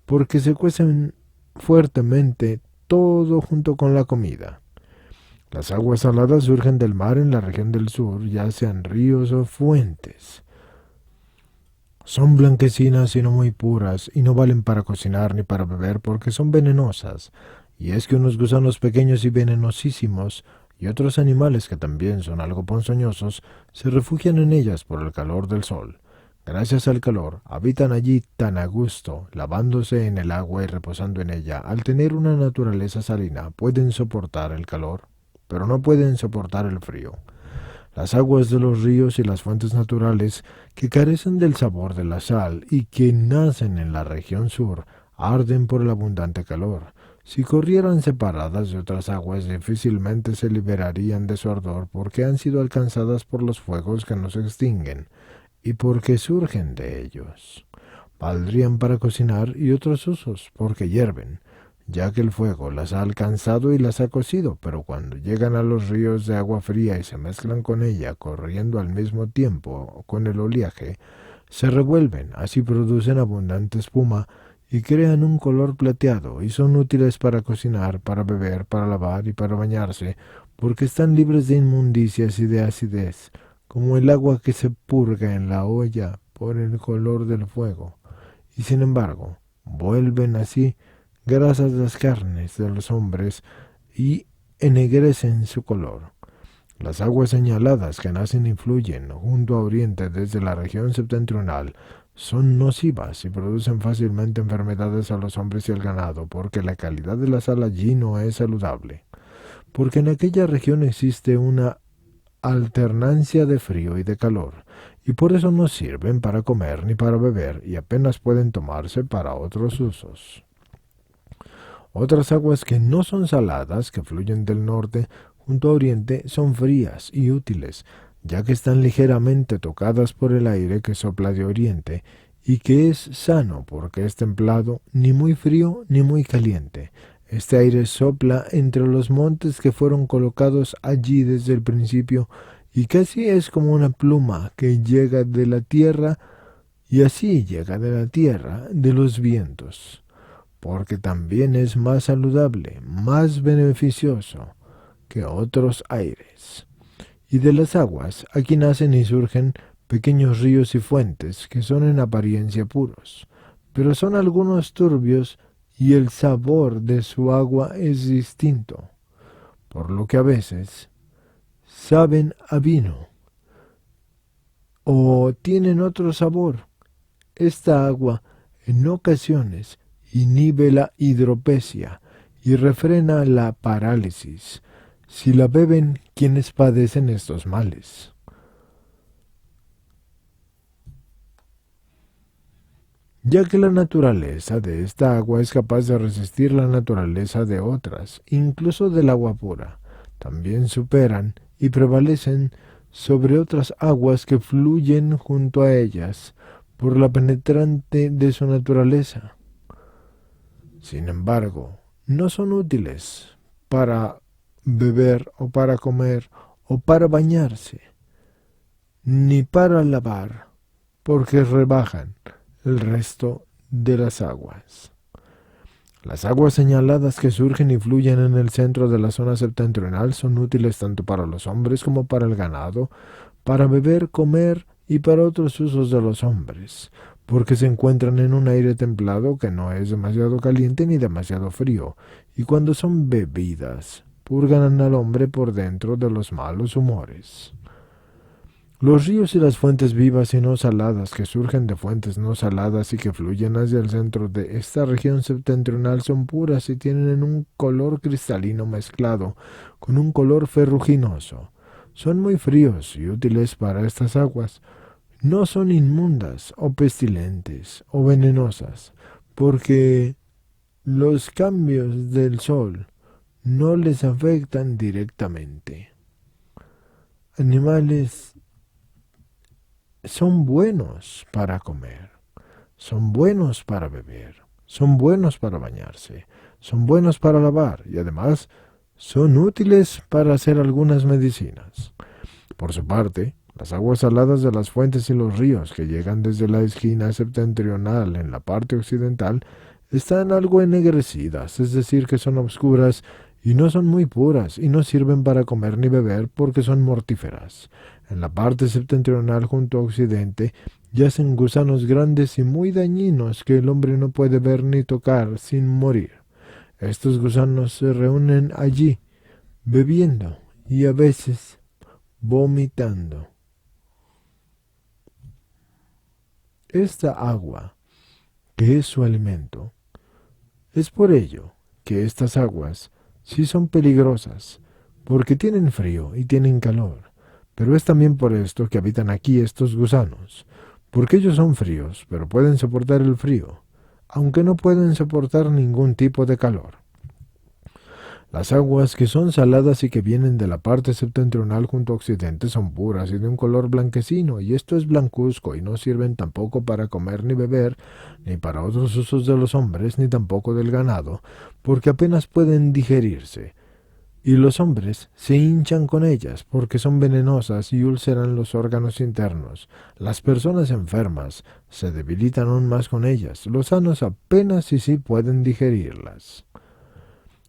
porque se cuecen fuertemente todo junto con la comida. Las aguas saladas surgen del mar en la región del sur, ya sean ríos o fuentes. Son blanquecinas y no muy puras, y no valen para cocinar ni para beber porque son venenosas. Y es que unos gusanos pequeños y venenosísimos, y otros animales que también son algo ponzoñosos, se refugian en ellas por el calor del sol. Gracias al calor, habitan allí tan a gusto, lavándose en el agua y reposando en ella. Al tener una naturaleza salina, pueden soportar el calor, pero no pueden soportar el frío. Las aguas de los ríos y las fuentes naturales, que carecen del sabor de la sal y que nacen en la región sur, arden por el abundante calor. Si corrieran separadas de otras aguas, difícilmente se liberarían de su ardor porque han sido alcanzadas por los fuegos que no se extinguen y porque surgen de ellos. Valdrían para cocinar y otros usos porque hierven, ya que el fuego las ha alcanzado y las ha cocido, pero cuando llegan a los ríos de agua fría y se mezclan con ella, corriendo al mismo tiempo con el oleaje, se revuelven, así producen abundante espuma y crean un color plateado, y son útiles para cocinar, para beber, para lavar y para bañarse, porque están libres de inmundicias y de acidez, como el agua que se purga en la olla por el color del fuego, y sin embargo, vuelven así grasas las carnes de los hombres y ennegrecen su color. Las aguas señaladas que nacen y fluyen junto a Oriente desde la región septentrional son nocivas y producen fácilmente enfermedades a los hombres y al ganado, porque la calidad de la sal allí no es saludable, porque en aquella región existe una alternancia de frío y de calor, y por eso no sirven para comer ni para beber, y apenas pueden tomarse para otros usos. Otras aguas que no son saladas, que fluyen del norte junto a Oriente, son frías y útiles, ya que están ligeramente tocadas por el aire que sopla de Oriente, y que es sano porque es templado, ni muy frío ni muy caliente. Este aire sopla entre los montes que fueron colocados allí desde el principio, y casi es como una pluma que llega de la tierra, y así llega de la tierra de los vientos, porque también es más saludable, más beneficioso que otros aires. Y de las aguas, aquí nacen y surgen pequeños ríos y fuentes que son en apariencia puros, pero son algunos turbios y el sabor de su agua es distinto, por lo que a veces saben a vino o tienen otro sabor. Esta agua en ocasiones inhibe la hidropesia y refrena la parálisis, si la beben quienes padecen estos males. Ya que la naturaleza de esta agua es capaz de resistir la naturaleza de otras, incluso del agua pura, también superan y prevalecen sobre otras aguas que fluyen junto a ellas por la penetrante de su naturaleza. Sin embargo, no son útiles para beber o para comer o para bañarse, ni para lavar, porque rebajan el resto de las aguas. Las aguas señaladas que surgen y fluyen en el centro de la zona septentrional son útiles tanto para los hombres como para el ganado, para beber, comer y para otros usos de los hombres, porque se encuentran en un aire templado que no es demasiado caliente ni demasiado frío, y cuando son bebidas, purgan al hombre por dentro de los malos humores. Los ríos y las fuentes vivas y no saladas que surgen de fuentes no saladas y que fluyen hacia el centro de esta región septentrional son puras y tienen un color cristalino mezclado con un color ferruginoso. son muy fríos y útiles para estas aguas. No son inmundas o pestilentes o venenosas, porque los cambios del sol no les afectan directamente. Animales son buenos para comer, son buenos para beber, son buenos para bañarse, son buenos para lavar y además son útiles para hacer algunas medicinas. Por su parte, las aguas saladas de las fuentes y los ríos que llegan desde la esquina septentrional en la parte occidental están algo ennegrecidas, es decir, que son oscuras y no son muy puras y no sirven para comer ni beber porque son mortíferas. En la parte septentrional junto a occidente yacen gusanos grandes y muy dañinos que el hombre no puede ver ni tocar sin morir. Estos gusanos se reúnen allí, bebiendo y a veces vomitando. Esta agua, que es su alimento, es por ello que estas aguas sí son peligrosas, porque tienen frío y tienen calor, pero es también por esto que habitan aquí estos gusanos, porque ellos son fríos, pero pueden soportar el frío, aunque no pueden soportar ningún tipo de calor. Las aguas que son saladas y que vienen de la parte septentrional junto a occidente son puras y de un color blanquecino, y esto es blancuzco, y no sirven tampoco para comer ni beber, ni para otros usos de los hombres, ni tampoco del ganado, porque apenas pueden digerirse. Y los hombres se hinchan con ellas porque son venenosas y ulceran los órganos internos. Las personas enfermas se debilitan aún más con ellas. Los sanos apenas y sí pueden digerirlas.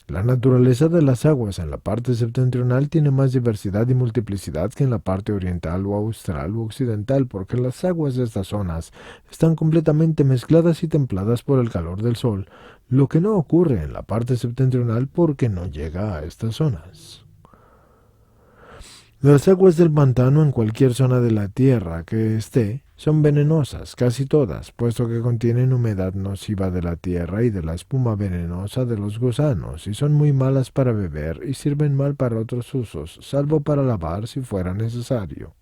La naturaleza de las aguas en la parte septentrional tiene más diversidad y multiplicidad que en la parte oriental o austral o occidental, porque las aguas de estas zonas están completamente mezcladas y templadas por el calor del sol, lo que no ocurre en la parte septentrional porque no llega a estas zonas. Las aguas del pantano en cualquier zona de la tierra que esté son venenosas, casi todas, puesto que contienen humedad nociva de la tierra y de la espuma venenosa de los gusanos, y son muy malas para beber y sirven mal para otros usos, salvo para lavar si fuera necesario.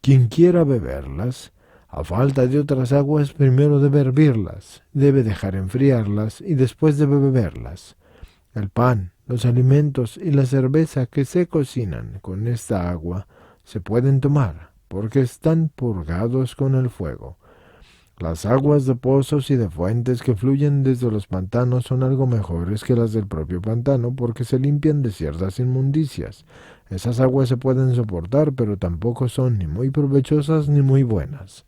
Quien quiera beberlas, a falta de otras aguas, primero debe hervirlas, debe dejar enfriarlas y después debe beberlas. El pan, los alimentos y la cerveza que se cocinan con esta agua se pueden tomar, porque están purgados con el fuego. Las aguas de pozos y de fuentes que fluyen desde los pantanos son algo mejores que las del propio pantano porque se limpian de ciertas inmundicias. Esas aguas se pueden soportar, pero tampoco son ni muy provechosas ni muy buenas.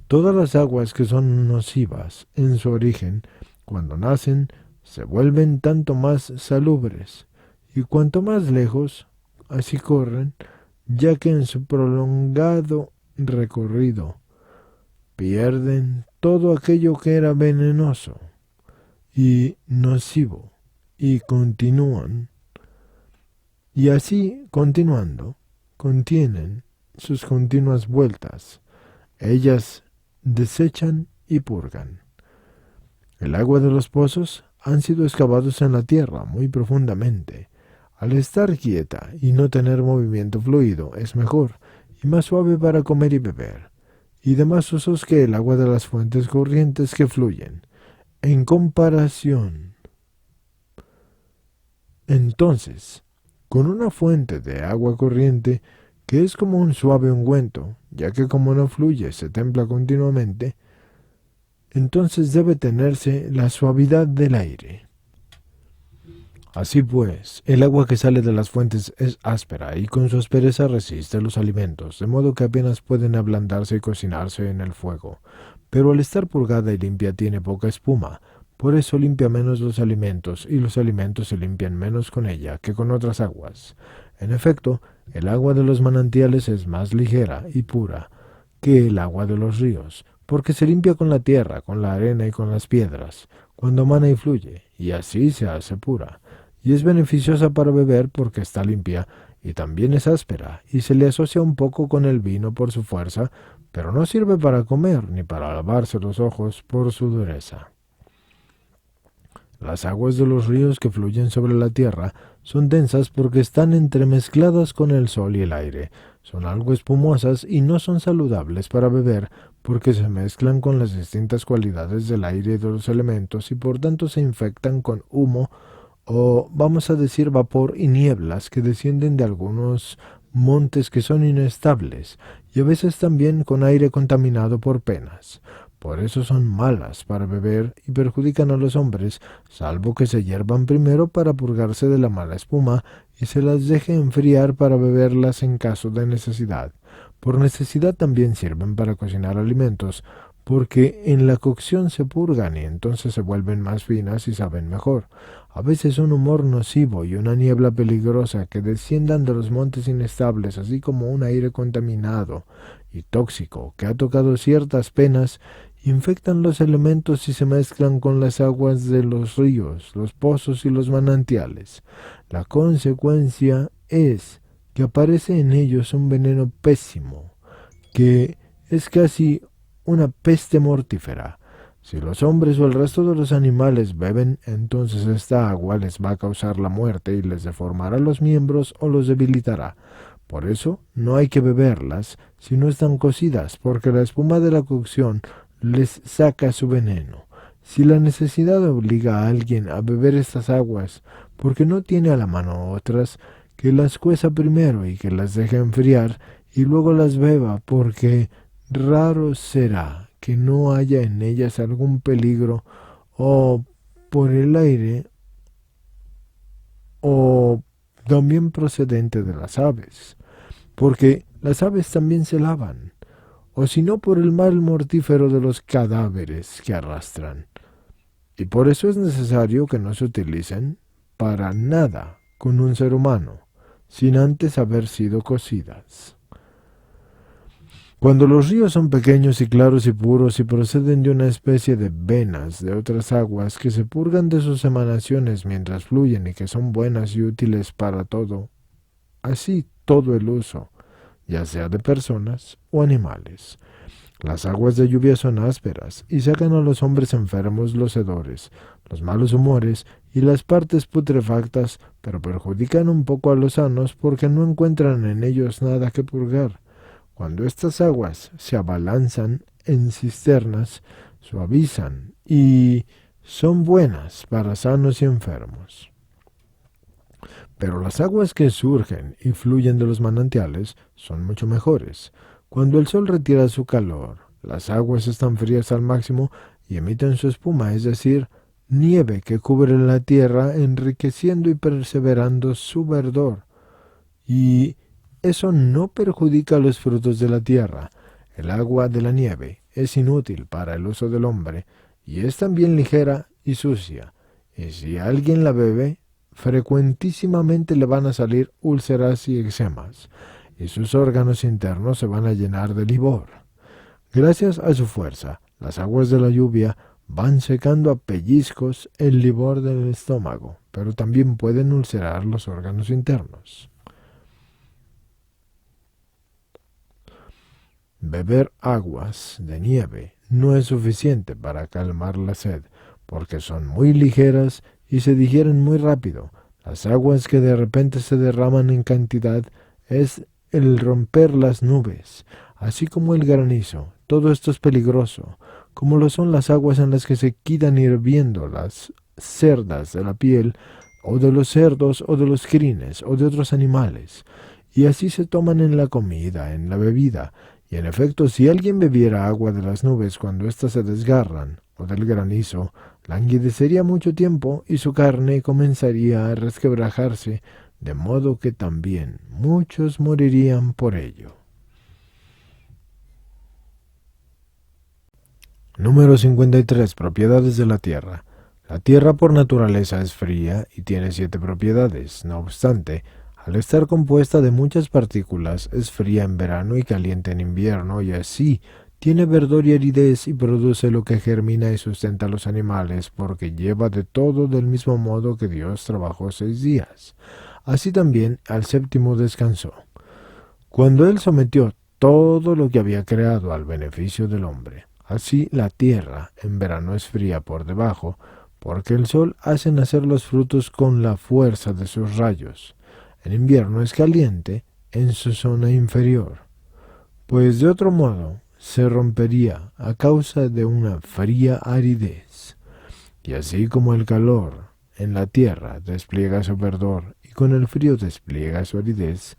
Todas las aguas que son nocivas en su origen, cuando nacen, se vuelven tanto más salubres, y cuanto más lejos, así corren, ya que en su prolongado recorrido pierden todo aquello que era venenoso y nocivo, y continúan, y así continuando, contienen sus continuas vueltas. Ellas desechan y purgan. El agua de los pozos han sido excavados en la tierra muy profundamente. Al estar quieta y no tener movimiento fluido es mejor y más suave para comer y beber, y de más usos que el agua de las fuentes corrientes que fluyen. En comparación, entonces, con una fuente de agua corriente que es como un suave ungüento, ya que como no fluye se templa continuamente, entonces debe tenerse la suavidad del aire. Así pues, el agua que sale de las fuentes es áspera y con su aspereza resiste los alimentos, de modo que apenas pueden ablandarse y cocinarse en el fuego. Pero al estar purgada y limpia tiene poca espuma, por eso limpia menos los alimentos y los alimentos se limpian menos con ella que con otras aguas. En efecto, el agua de los manantiales es más ligera y pura que el agua de los ríos, porque se limpia con la tierra, con la arena y con las piedras, cuando mana y fluye, y así se hace pura. Y es beneficiosa para beber porque está limpia, y también es áspera, y se le asocia un poco con el vino por su fuerza, pero no sirve para comer ni para lavarse los ojos por su dureza. Las aguas de los ríos que fluyen sobre la tierra son densas porque están entremezcladas con el sol y el aire. Son algo espumosas y no son saludables para beber porque se mezclan con las distintas cualidades del aire y de los elementos y por tanto se infectan con humo o vamos a decir vapor y nieblas que descienden de algunos montes que son inestables y a veces también con aire contaminado por penas. Por eso son malas para beber y perjudican a los hombres, salvo que se hiervan primero para purgarse de la mala espuma y se las deje enfriar para beberlas en caso de necesidad. Por necesidad también sirven para cocinar alimentos, porque en la cocción se purgan y entonces se vuelven más finas y saben mejor. A veces un humor nocivo y una niebla peligrosa que desciendan de los montes inestables, así como un aire contaminado y tóxico que ha tocado ciertas penas, infectan los elementos y se mezclan con las aguas de los ríos, los pozos y los manantiales. La consecuencia es que aparece en ellos un veneno pésimo, que es casi una peste mortífera. Si los hombres o el resto de los animales beben, entonces esta agua les va a causar la muerte y les deformará los miembros o los debilitará. Por eso no hay que beberlas si no están cocidas, porque la espuma de la cocción les saca su veneno. Si la necesidad obliga a alguien a beber estas aguas, porque no tiene a la mano otras, que las cueza primero y que las deje enfriar y luego las beba, porque raro será que no haya en ellas algún peligro o por el aire o también procedente de las aves, porque las aves también se lavan, o si no por el mal mortífero de los cadáveres que arrastran. Y por eso es necesario que no se utilicen para nada con un ser humano, sin antes haber sido cocidas. Cuando los ríos son pequeños y claros y puros y proceden de una especie de venas de otras aguas que se purgan de sus emanaciones mientras fluyen y que son buenas y útiles para todo, así todo el uso, ya sea de personas o animales. Las aguas de lluvia son ásperas y sacan a los hombres enfermos los hedores, los malos humores y las partes putrefactas, pero perjudican un poco a los sanos porque no encuentran en ellos nada que purgar. Cuando estas aguas se abalanzan en cisternas, suavizan y son buenas para sanos y enfermos. Pero las aguas que surgen y fluyen de los manantiales son mucho mejores. Cuando el sol retira su calor, las aguas están frías al máximo y emiten su espuma, es decir, nieve que cubre la tierra, enriqueciendo y perseverando su verdor. Y eso no perjudica los frutos de la tierra. El agua de la nieve es inútil para el uso del hombre y es también ligera y sucia. Y si alguien la bebe, frecuentísimamente le van a salir úlceras y eczemas, y sus órganos internos se van a llenar de livor. Gracias a su fuerza, las aguas de la lluvia van secando a pellizcos el livor del estómago, pero también pueden ulcerar los órganos internos. Beber aguas de nieve no es suficiente para calmar la sed, porque son muy ligeras y se digieren muy rápido. Las aguas que de repente se derraman en cantidad es el romper las nubes, así como el granizo. Todo esto es peligroso, como lo son las aguas en las que se quitan hirviendo las cerdas de la piel, o de los cerdos, o de los crines, o de otros animales, y así se toman en la comida, en la bebida. Y en efecto, si alguien bebiera agua de las nubes cuando éstas se desgarran, o del granizo, languidecería mucho tiempo y su carne comenzaría a resquebrajarse, de modo que también muchos morirían por ello. Número 53. Propiedades de la tierra. La tierra por naturaleza es fría y tiene 7 propiedades. No obstante, al estar compuesta de muchas partículas, es fría en verano y caliente en invierno, y así tiene verdor y aridez y produce lo que germina y sustenta a los animales, porque lleva de todo del mismo modo que Dios trabajó 6 días. Así también al séptimo descansó. Cuando Él sometió todo lo que había creado al beneficio del hombre, así la tierra en verano es fría por debajo, porque el sol hace nacer los frutos con la fuerza de sus rayos. En invierno es caliente en su zona inferior, pues de otro modo se rompería a causa de una fría aridez. Y así como el calor en la tierra despliega su verdor y con el frío despliega su aridez,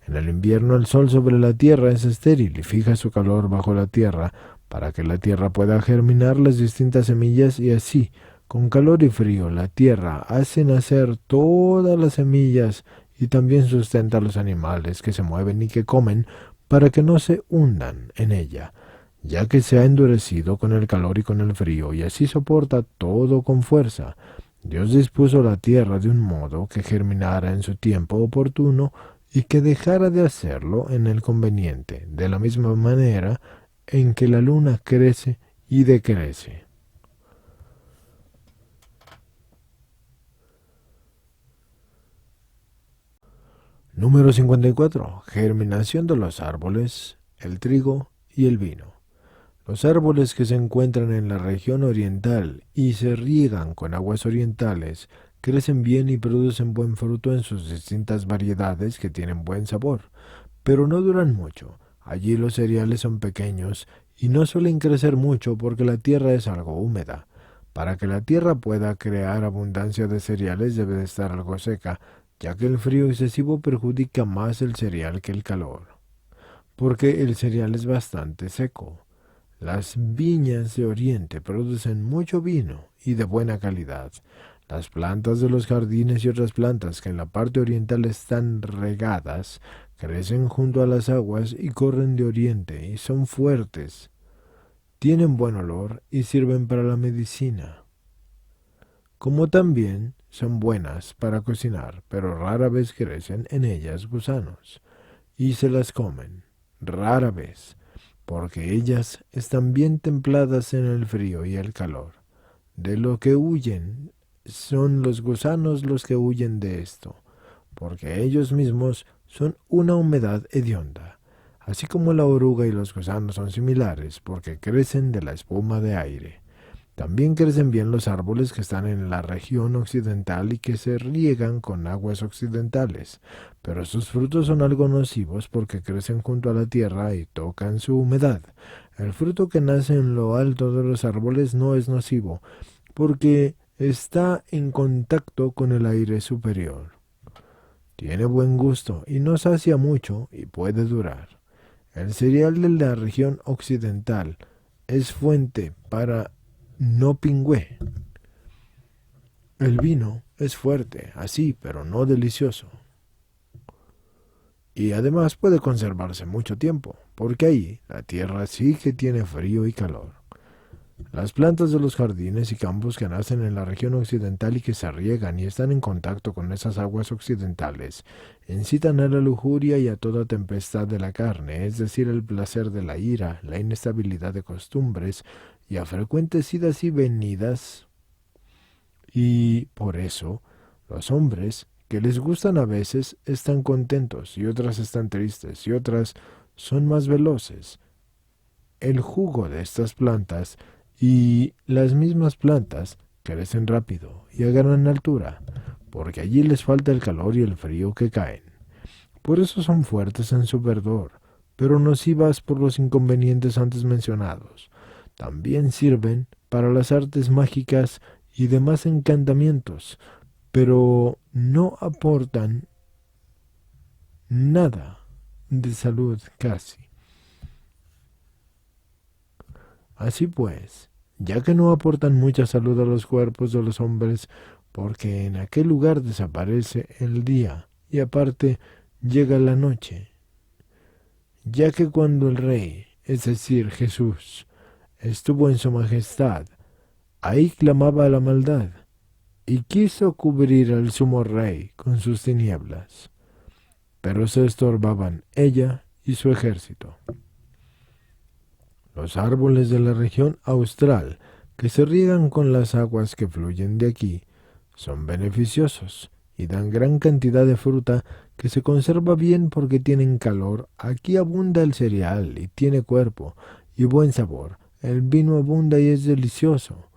en el invierno el sol sobre la tierra es estéril y fija su calor bajo la tierra para que la tierra pueda germinar las distintas semillas y así, con calor y frío, la tierra hace nacer todas las semillas y también sustenta a los animales que se mueven y que comen para que no se hundan en ella, ya que se ha endurecido con el calor y con el frío y así soporta todo con fuerza. Dios dispuso la tierra de un modo que germinara en su tiempo oportuno y que dejara de hacerlo en el conveniente, de la misma manera en que la luna crece y decrece. Número 54. Germinación de los árboles, el trigo y el vino. Los árboles que se encuentran en la región oriental y se riegan con aguas orientales crecen bien y producen buen fruto en sus distintas variedades que tienen buen sabor, pero no duran mucho. Allí los cereales son pequeños y no suelen crecer mucho porque la tierra es algo húmeda. Para que la tierra pueda crear abundancia de cereales debe de estar algo seca, ya que el frío excesivo perjudica más el cereal que el calor, porque el cereal es bastante seco. Las viñas de Oriente producen mucho vino y de buena calidad. Las plantas de los jardines y otras plantas que en la parte oriental están regadas crecen junto a las aguas y corren de oriente y son fuertes. Tienen buen olor y sirven para la medicina. Como también son buenas para cocinar, pero rara vez crecen en ellas gusanos y se las comen. Rara vez, porque ellas están bien templadas en el frío y el calor. De lo que huyen son los gusanos los que huyen de esto, porque ellos mismos son una humedad hedionda, así como la oruga y los gusanos son similares, porque crecen de la espuma de aire. También crecen bien los árboles que están en la región occidental y que se riegan con aguas occidentales, pero sus frutos son algo nocivos porque crecen junto a la tierra y tocan su humedad. El fruto que nace en lo alto de los árboles no es nocivo, porque está en contacto con el aire superior. Tiene buen gusto y no sacia mucho y puede durar. El cereal de la región occidental es fuente para no pingüe. El vino es fuerte, así, pero no delicioso. Y además puede conservarse mucho tiempo, porque ahí la tierra sí que tiene frío y calor. Las plantas de los jardines y campos que nacen en la región occidental y que se riegan y están en contacto con esas aguas occidentales incitan a la lujuria y a toda tempestad de la carne, es decir, el placer de la ira, la inestabilidad de costumbres y a frecuentes idas y venidas. Y por eso, los hombres que les gustan a veces están contentos y otras están tristes y otras son más veloces. El jugo de estas plantas y las mismas plantas crecen rápido y a gran altura, porque allí les falta el calor y el frío que caen. Por eso son fuertes en su verdor, pero nocivas por los inconvenientes antes mencionados. También sirven para las artes mágicas y demás encantamientos, pero no aportan nada de salud casi. Así pues, ya que no aportan mucha salud a los cuerpos de los hombres, porque en aquel lugar desaparece el día y aparte llega la noche, ya que cuando el rey, es decir, Jesús, estuvo en su majestad, ahí clamaba la maldad, y quiso cubrir al sumo rey con sus tinieblas, pero se estorbaban ella y su ejército. Los árboles de la región austral, que se riegan con las aguas que fluyen de aquí, son beneficiosos y dan gran cantidad de fruta que se conserva bien porque tienen calor. Aquí abunda el cereal y tiene cuerpo y buen sabor. El vino abunda y es delicioso.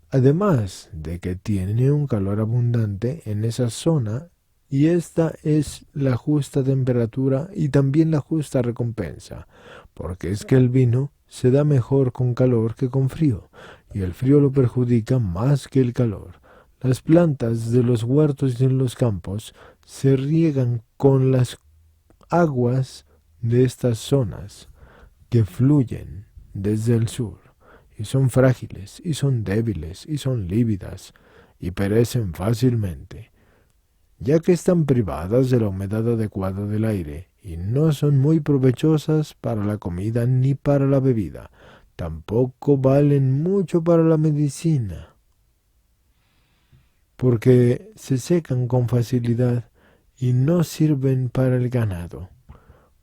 además de que tiene un calor abundante en esa zona y esta es la justa temperatura y también la justa recompensa, porque es que el vino se da mejor con calor que con frío, y el frío lo perjudica más que el calor. Las plantas de los huertos y en los campos se riegan con las aguas de estas zonas que fluyen desde el sur, y son frágiles, y son débiles, y son lívidas, y perecen fácilmente, ya que están privadas de la humedad adecuada del aire, y no son muy provechosas para la comida ni para la bebida. Tampoco valen mucho para la medicina, porque se secan con facilidad y no sirven para el ganado,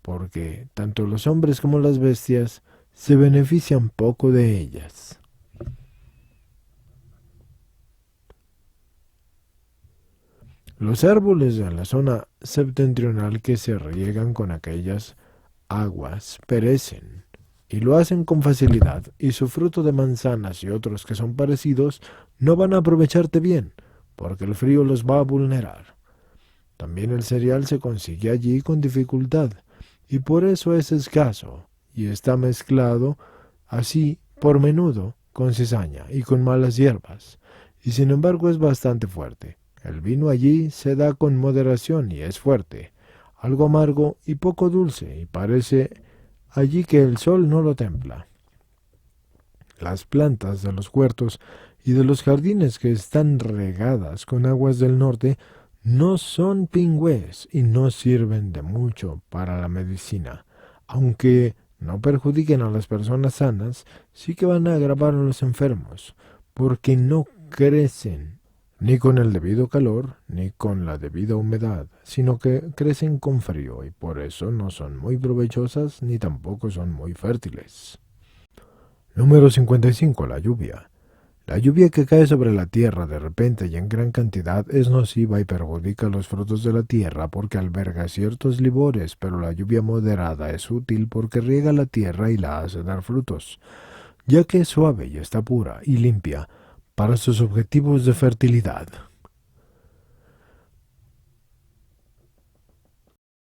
porque tanto los hombres como las bestias se benefician poco de ellas. Los árboles en la zona septentrional que se riegan con aquellas aguas perecen, y lo hacen con facilidad, y su fruto de manzanas y otros que son parecidos no van a aprovecharte bien, porque el frío los va a vulnerar. También el cereal se consigue allí con dificultad, y por eso es escaso, y está mezclado así por menudo con cizaña y con malas hierbas, y sin embargo es bastante fuerte. El vino allí se da con moderación y es fuerte, algo amargo y poco dulce, y parece allí que el sol no lo templa. Las plantas de los huertos y de los jardines que están regadas con aguas del norte no son pingües y no sirven de mucho para la medicina, aunque no perjudiquen a las personas sanas, sí que van a agravar a los enfermos, porque no crecen ni con el debido calor, ni con la debida humedad, sino que crecen con frío y por eso no son muy provechosas ni tampoco son muy fértiles. Número 55. La lluvia. La lluvia que cae sobre la tierra de repente y en gran cantidad es nociva y perjudica los frutos de la tierra porque alberga ciertos livores, pero la lluvia moderada es útil porque riega la tierra y la hace dar frutos, ya que es suave y está pura y limpia para sus objetivos de fertilidad.